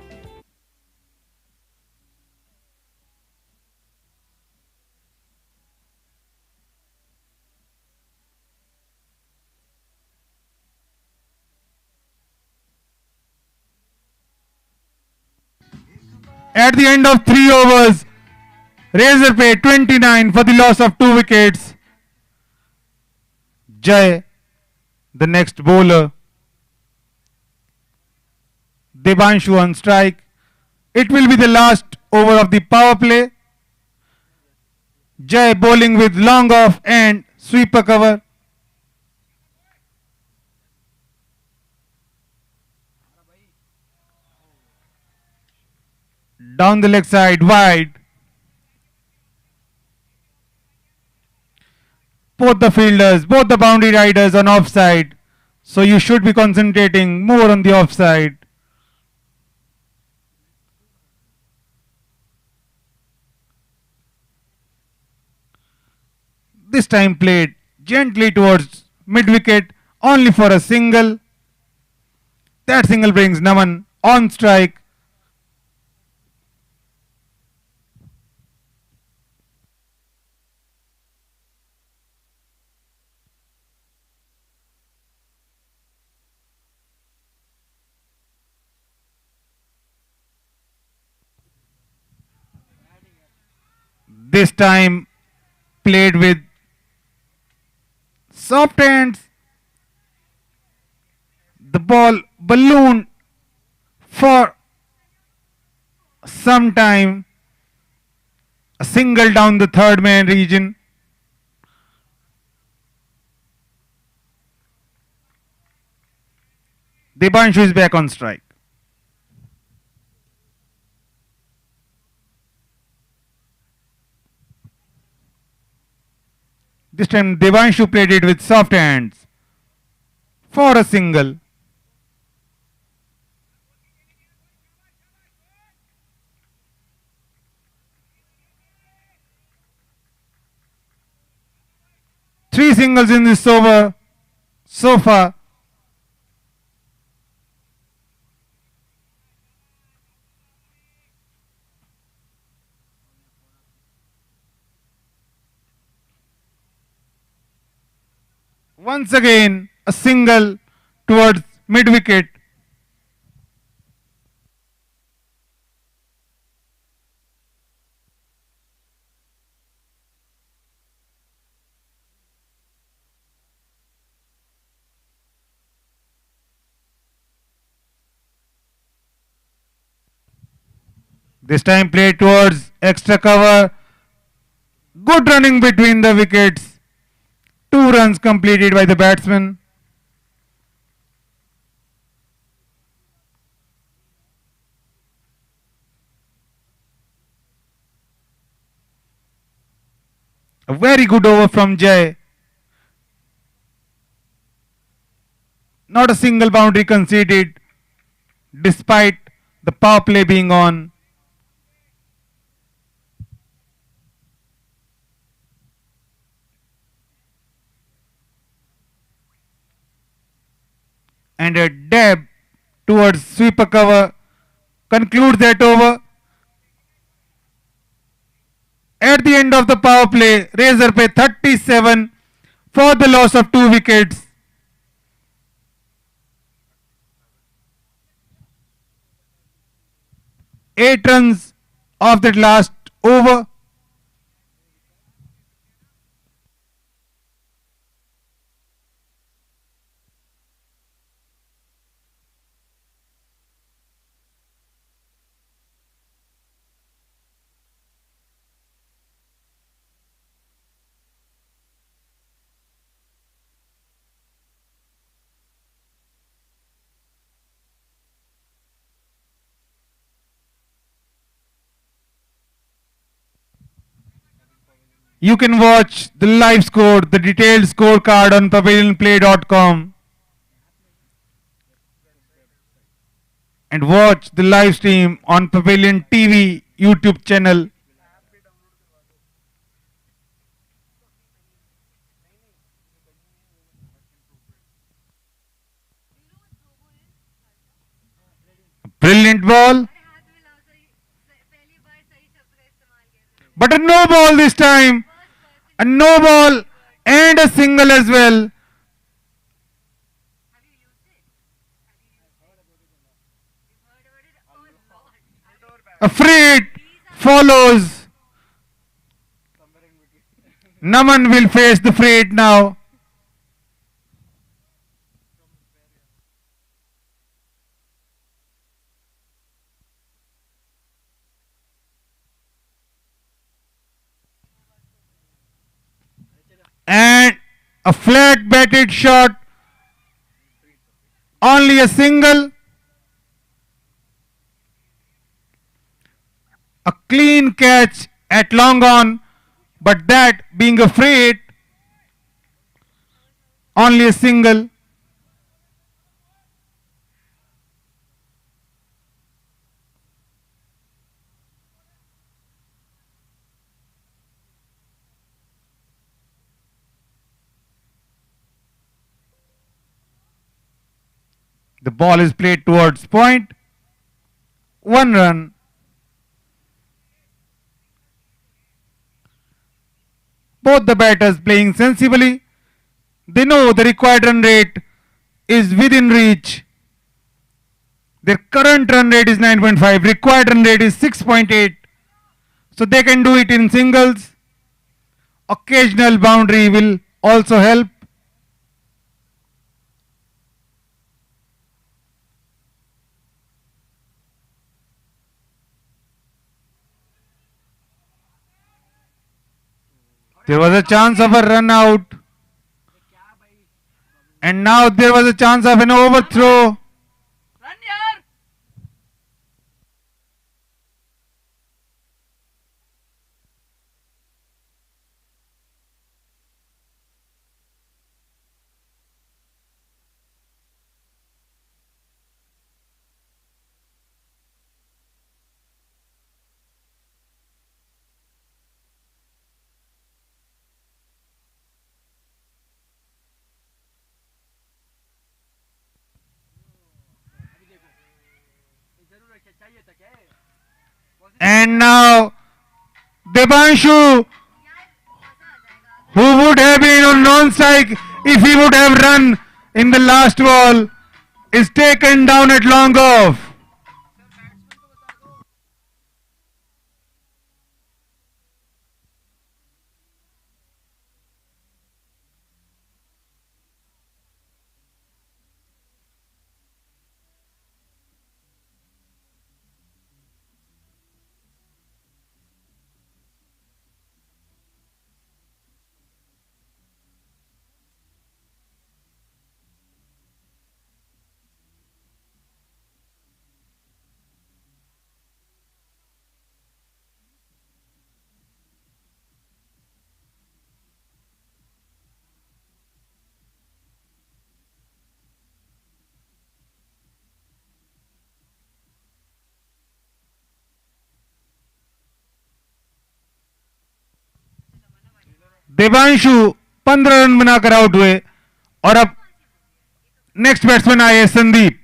Speaker 5: At the end of 3 overs, Razorpay 29 for the loss of 2 wickets. Jai, the next bowler. Devanshu on strike. It will be the last over of the power play. Jai bowling with long off and sweeper cover. Down the leg side, wide. Both the fielders, both the boundary riders on offside. So you should be concentrating more on the offside. This time played gently towards mid-wicket, only for a single. That single brings Naman on strike. This time played with soft hands. The ball ballooned for some time. A single down the third man region. Devanshu is back on strike. This time Devanshu played it with soft hands for a single. Three singles in this over so far. Once again, a single towards mid-wicket. This time played towards extra cover. Good running between the wickets. 2 runs completed by the batsman. A very good over from Jay. Not a single boundary conceded despite the power play being on. And a dab towards sweeper cover concludes that over. At the end of the power play, Razorpay 37 for the loss of 2 wickets. Eight runs of that last over. You can watch the live score, the detailed scorecard on pavilionplay.com and watch the live stream on Pavilion TV YouTube channel. Brilliant ball. But a no ball this time. A no ball and a single as well. A free hit follows. Naman will face the free hit now. And a flat batted shot. Only a single. A clean catch at long on, but that being a free hit. Only a single. The ball is played towards point. 1 run. Both the batters playing sensibly. They know the required run rate is within reach. Their current run rate is 9.5. Required run rate is 6.8. So they can do it in singles. Occasional boundary will also help. There was a chance of a run out. And now there was a chance of an overthrow. And now Devanshu, who would have been on non-strike if he would have run in the last ball, is taken down at long off. Devanshu 15 run बनाकर out हुए और अब next batsman आए Sandeep.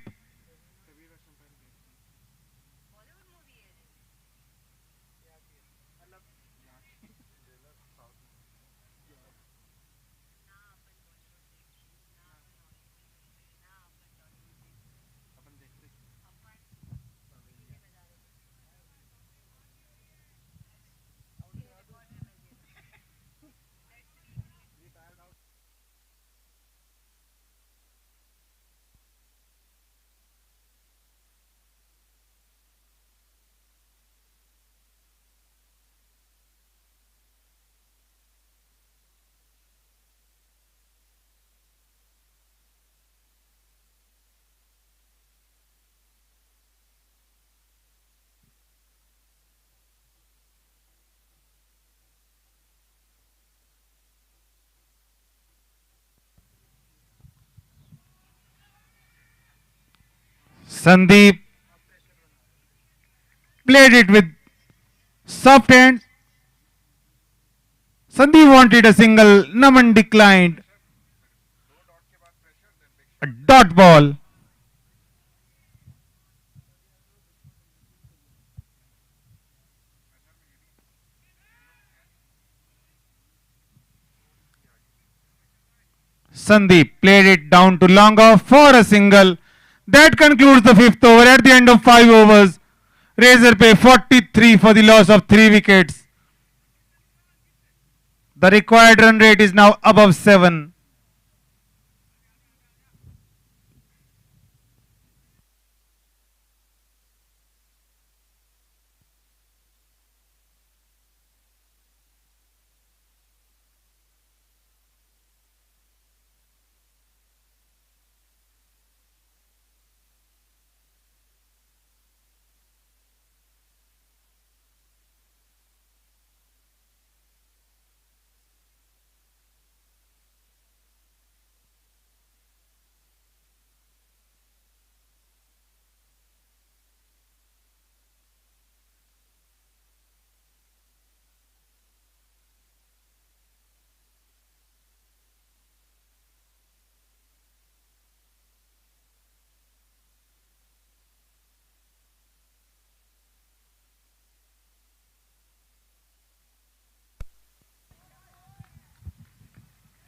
Speaker 5: Sandeep played it with soft hands. Sandeep wanted a single. Naman declined. A dot ball. Sandeep played it down to long off for a single. That concludes the fifth over. At the end of 5 overs, Razorpay 43 for the loss of 3 wickets. The required run rate is now above 7.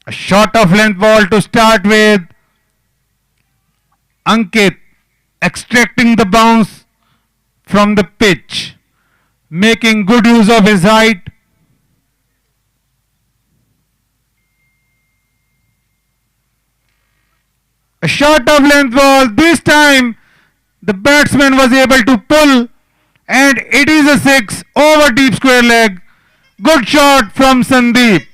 Speaker 5: A short of length ball to start with. Ankit extracting the bounce from the pitch, making good use of his height. A short of length ball. This time the batsman was able to pull, and it is a 6 over deep square leg. Good shot from Sandeep.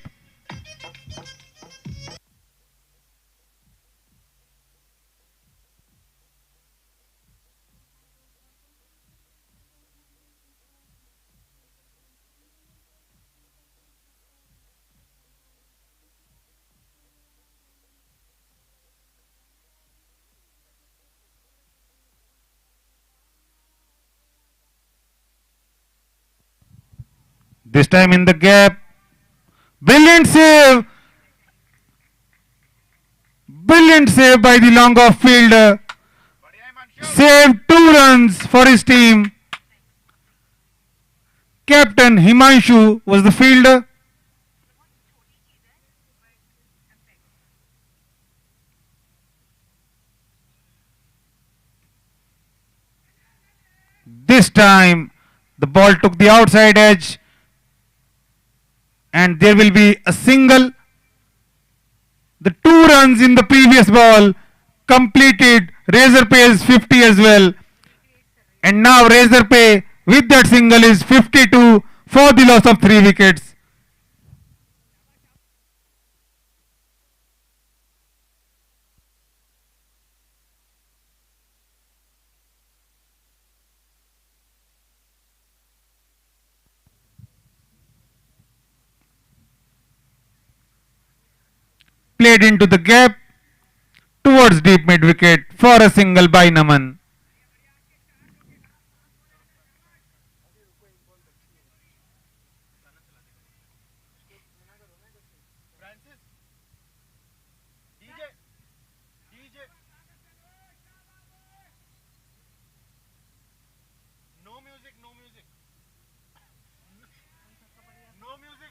Speaker 5: This time in the gap. Brilliant save. Brilliant save by the long off fielder. Saved 2 runs for his team. captain Himanshu was the fielder. This time the ball took the outside edge and there will be a single. The 2 runs in the previous ball completed Razorpay's 50 as well. And now Razorpay with that single is 52 for the loss of 3 wickets. Played into the gap towards deep mid wicket for a single by Naman.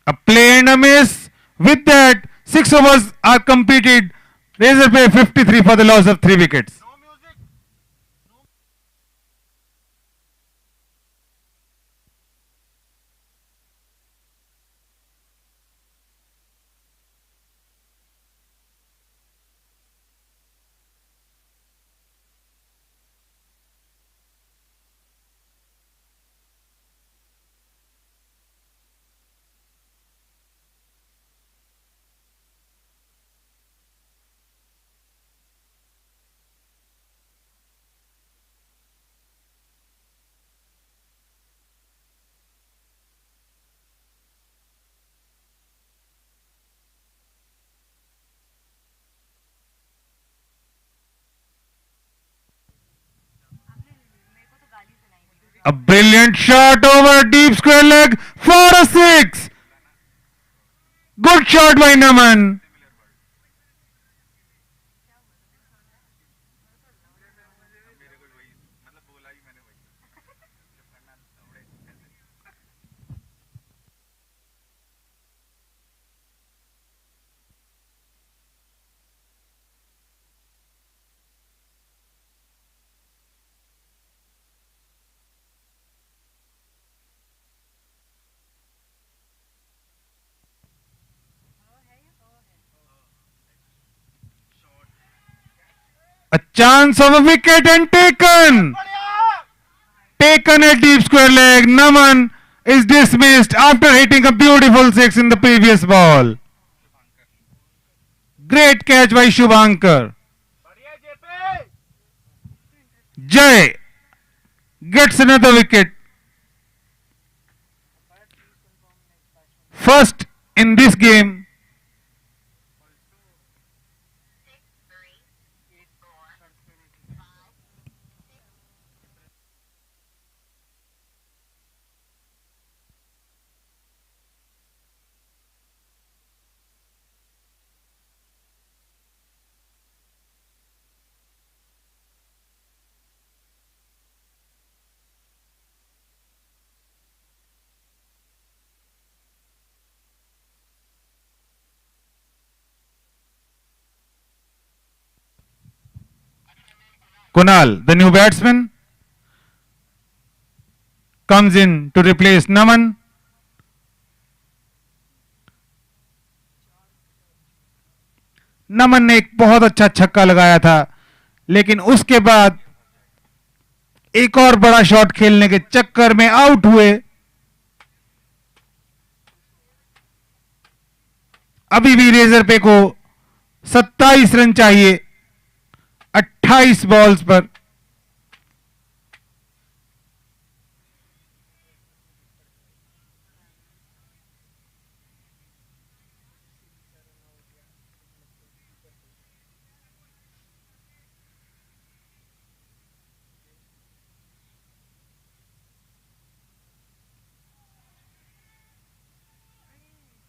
Speaker 5: A play and a miss. With that, 6 overs are completed. Razorpay 53 for the loss of 3 wickets. A brilliant shot over a deep square leg for a 6. Good shot by Naman. A chance of a wicket and taken. Taken a deep square leg. Naman is dismissed after hitting a beautiful 6 in the previous ball. Great catch by Shubhankar. Jay gets another wicket. First in this game. Kunal, the new batsman, comes in to replace Naman. नमन ने एक बहुत अच्छा छक्का लगाया था, लेकिन उसके बाद एक और बड़ा शॉट खेलने के चक्कर में आउट हुए। अभी भी रेजरपे को 27 रन चाहिए 28 बॉल्स पर।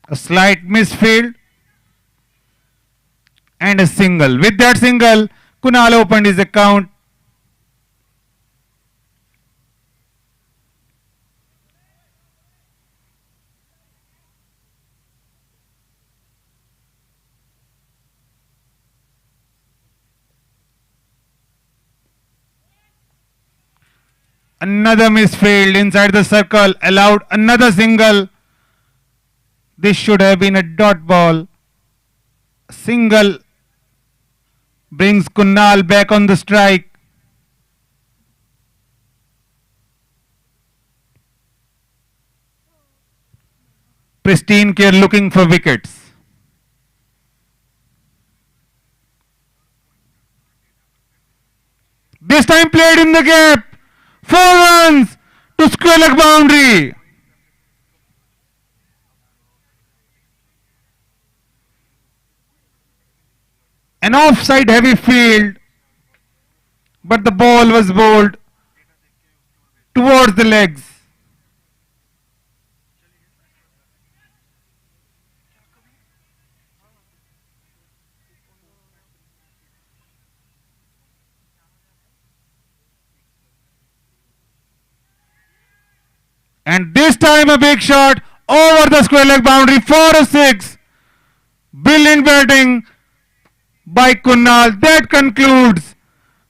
Speaker 5: A slight misfield and a single. With that single, Kunal opened his account. Another misfield inside the circle, allowed another single. This should have been a dot ball. Single brings Kunal back on the strike. Pristyn Care looking for wickets. This time played in the gap. 4 runs to square leg boundary. An offside heavy field, but the ball was bowled towards the legs. And this time a big shot over the square leg boundary for a 6. Brilliant batting by Kunal. That concludes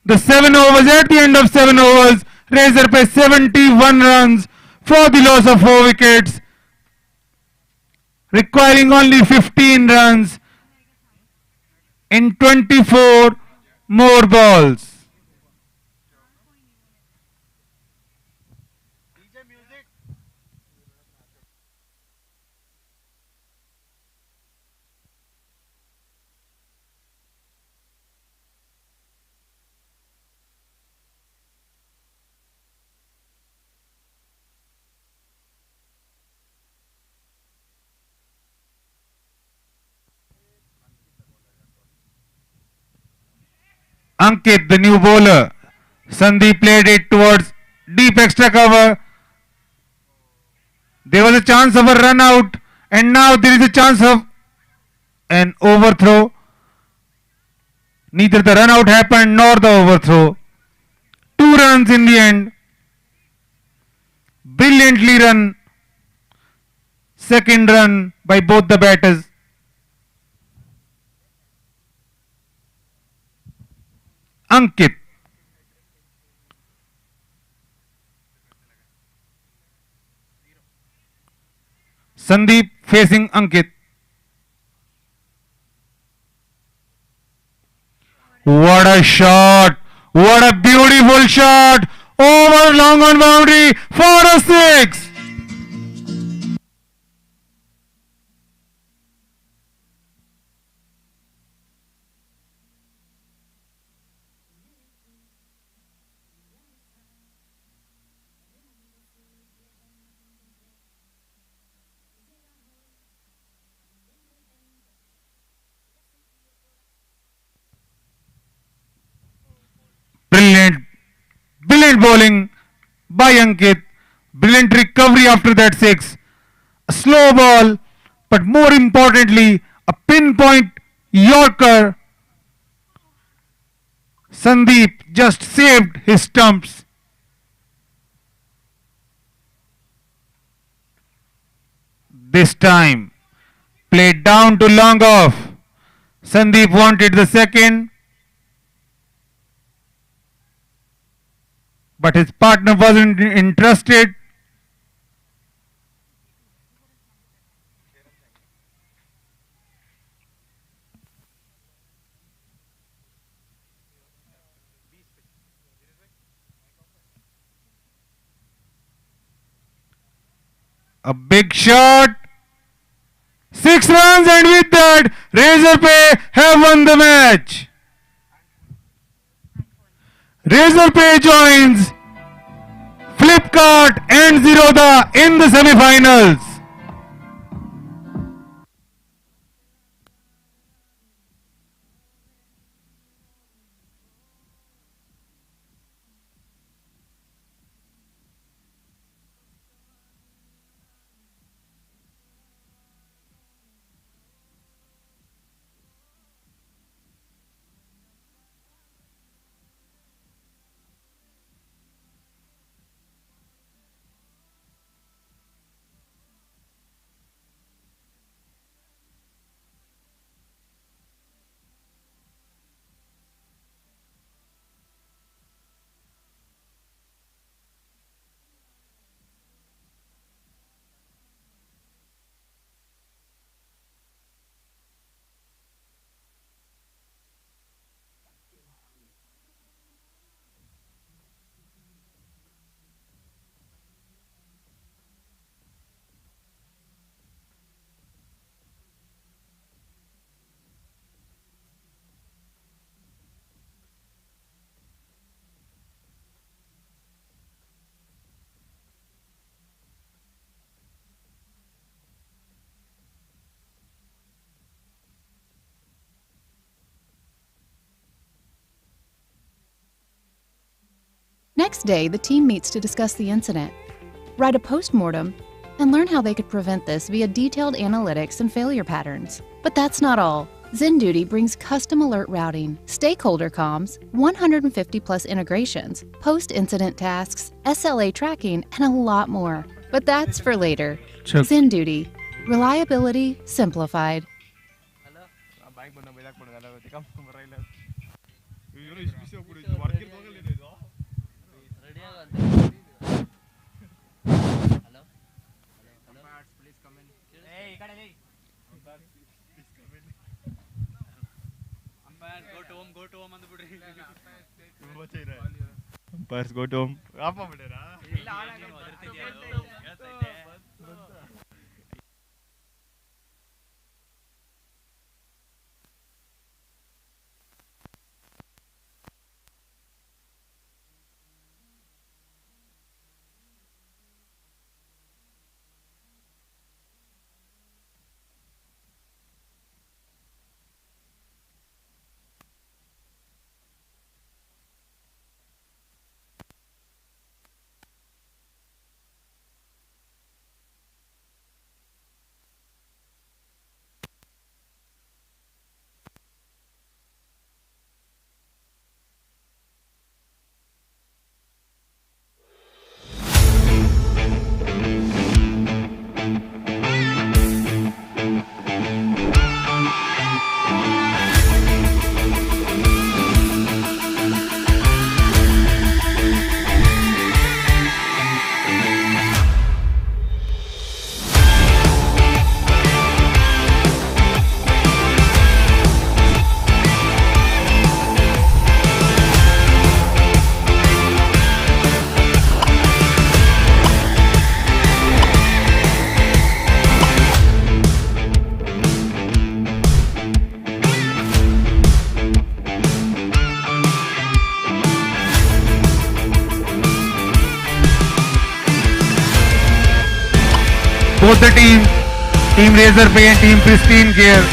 Speaker 5: the 7 overs. At the end of 7 overs, Razorpay 71 runs for the loss of 4 wickets, requiring only 15 runs in 24 more balls. Ankit, the new bowler. Sandeep played it towards deep extra cover. There was a chance of a run out, and now there is a chance of an overthrow. Neither the run out happened nor the overthrow. 2 runs in the end. Brilliantly run. Second run by both the batters. Ankit. Sandeep facing Ankit. What a shot! What a beautiful shot! Over long on boundary for a 6! Brilliant bowling by Ankit. Brilliant recovery after that 6. A slow ball, but more importantly, a pinpoint Yorker. Sandeep just saved his stumps. This time, played down to long off. Sandeep wanted the second, but his partner wasn't interested. A big shot. 6 runs, and with that, Razorpay have won the match. Razorpay joins Flipkart and Zerodha in the semi-finals.
Speaker 4: Next day, the team meets to discuss the incident, write a postmortem, and learn how they could prevent this via detailed analytics and failure patterns. But that's not all. ZenDuty brings custom alert routing, stakeholder comms, 150 plus integrations, post-incident tasks, SLA tracking, and a lot more. But that's for later.
Speaker 5: Sure.
Speaker 4: ZenDuty. Reliability simplified.
Speaker 6: Umpires go to home.
Speaker 5: Both the teams, Team Razorpay and Team Pristyn Care,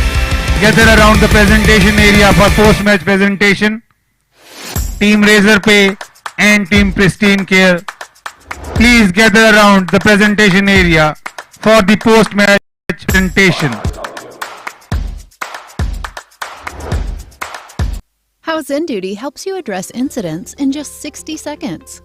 Speaker 5: gather around the presentation area for post-match presentation. Team Razorpay and Team Pristyn Care, please gather around the presentation area for the post-match presentation.
Speaker 4: How ZenDuty helps you address incidents in just 60 seconds.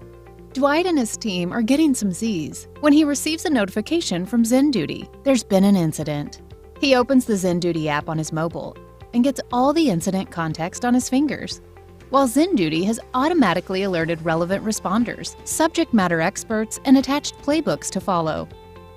Speaker 4: Dwight and his team are getting some Z's when he receives a notification from ZenDuty. There's been an incident. He opens the ZenDuty app on his mobile and gets all the incident context on his fingers, while ZenDuty has automatically alerted relevant responders, subject matter experts, and attached playbooks to follow.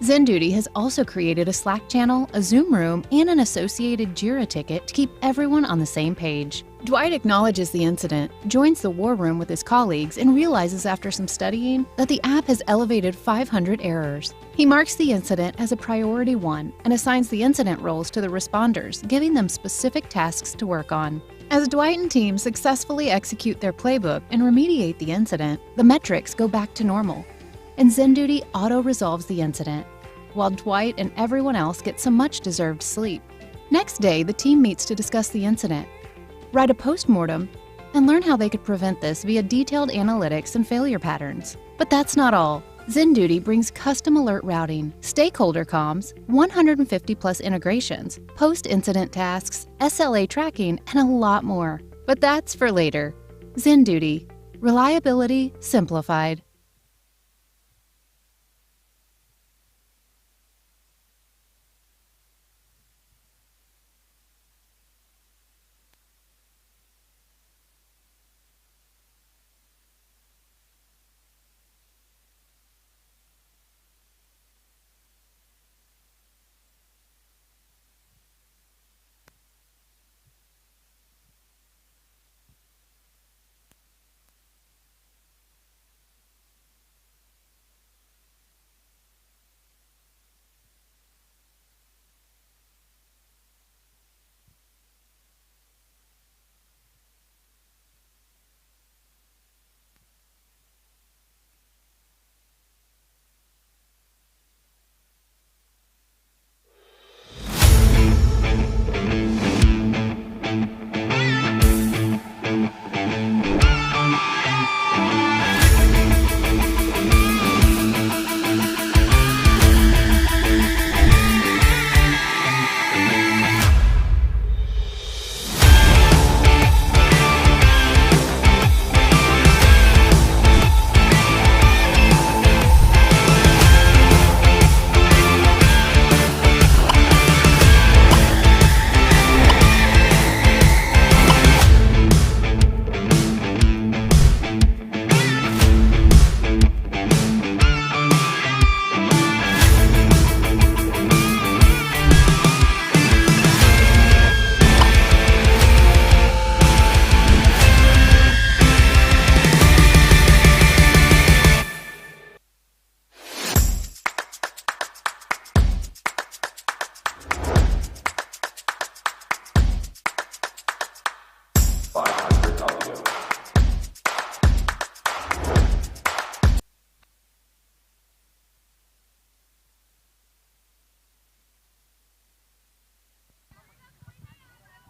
Speaker 4: ZenDuty has also created a Slack channel, a Zoom room, and an associated Jira ticket to keep everyone on the same page. Dwight acknowledges the incident, joins the war room with his colleagues, and realizes after some studying that the app has elevated 500 errors. He marks the incident as a priority 1 and assigns the incident roles to the responders, giving them specific tasks to work on. As Dwight and team successfully execute their playbook and remediate the incident, the metrics go back to normal, and ZenDuty auto-resolves the incident, while Dwight and everyone else get some much-deserved sleep. Next day, the team meets to discuss the incident, write a postmortem, and learn how they could prevent this via detailed analytics and failure patterns. But that's not all. ZenDuty brings custom alert routing, stakeholder comms, 150 plus integrations, post-incident tasks, SLA tracking, and a lot more. But that's for later. ZenDuty. Reliability simplified.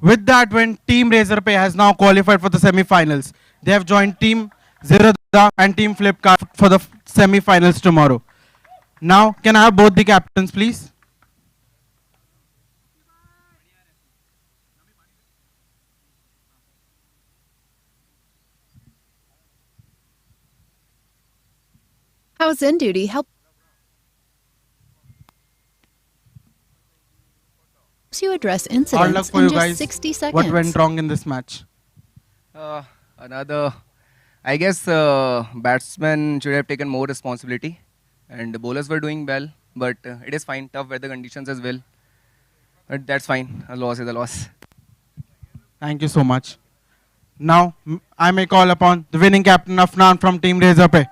Speaker 5: With that win, Team Razorpay has now qualified for the semi-finals. They have joined Team Zerodha and Team Flipkart for the semi-finals tomorrow. Now, can I have both the captains, please?
Speaker 4: How Zen Duty helps you address
Speaker 5: All luck
Speaker 4: incidents
Speaker 5: for
Speaker 4: in
Speaker 5: you
Speaker 4: just
Speaker 5: guys.
Speaker 4: 60 seconds.
Speaker 5: What went wrong in this match?
Speaker 2: Another, I guess batsmen should have taken more responsibility, and the bowlers were doing well, but it is fine. Tough weather conditions as well, but that's fine. A loss is a loss.
Speaker 5: Thank you so much. Now, I may call upon the winning captain Afnan from Team Razorpay.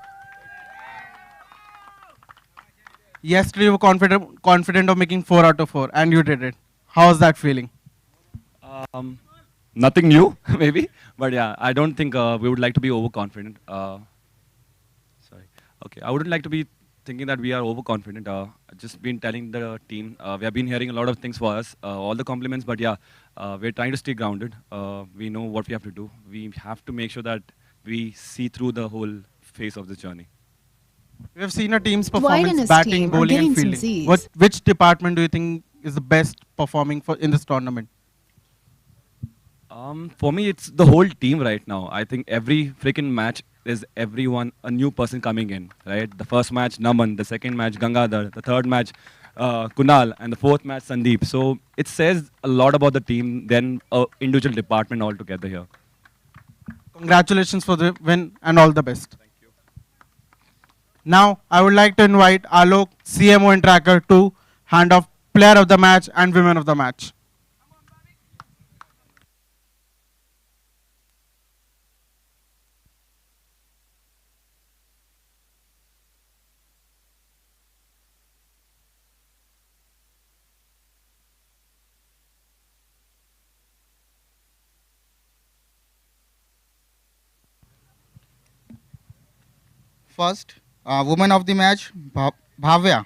Speaker 5: Yesterday, you were confident of making 4 out of 4, and you did it. How's that feeling?
Speaker 3: Nothing new, maybe, but yeah, I don't think we would like to be overconfident. Sorry. Okay, I wouldn't like to be thinking that we are overconfident. Just been telling the team, we have been hearing a lot of things for us, all the compliments, but yeah, we're trying to stay grounded. We know what we have to do. We have to make sure that we see through the whole phase of this journey.
Speaker 5: We have seen a team's
Speaker 4: Dwight
Speaker 5: performance,
Speaker 4: and his
Speaker 5: batting,
Speaker 4: team are
Speaker 5: bowling,
Speaker 4: getting
Speaker 5: and
Speaker 4: some
Speaker 5: fielding.
Speaker 4: Zs.
Speaker 5: Which department do you think is the best performing in this tournament?
Speaker 3: For me, it's the whole team right now. I think every freaking match is everyone, a new person coming in, right? The first match, Naman. The second match, Gangadhar. The third match, Kunal. And the fourth match, Sandeep. So it says a lot about the team than an individual department altogether here.
Speaker 5: Congratulations for the win and all the best. Thank you. Now, I would like to invite Alok, CMO and Tracker, to hand off Player of the Match and Women of the Match.
Speaker 6: First, woman of the match, Bhavya.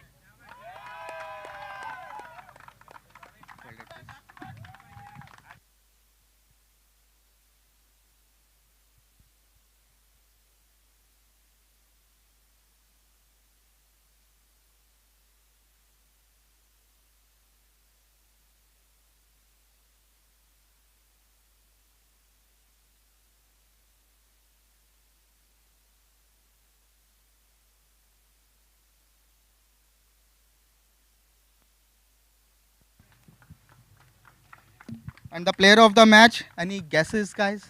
Speaker 6: And the player of the match, any guesses, guys?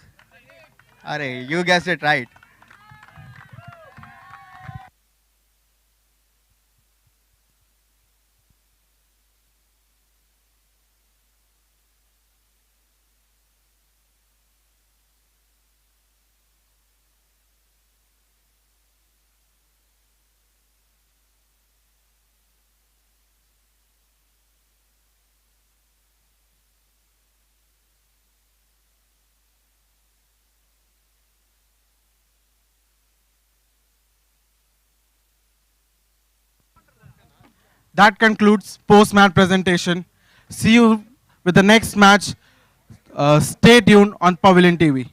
Speaker 6: Arey, you guessed it right.
Speaker 5: That concludes post-match presentation. See you with the next match. Stay tuned on Pavilion TV.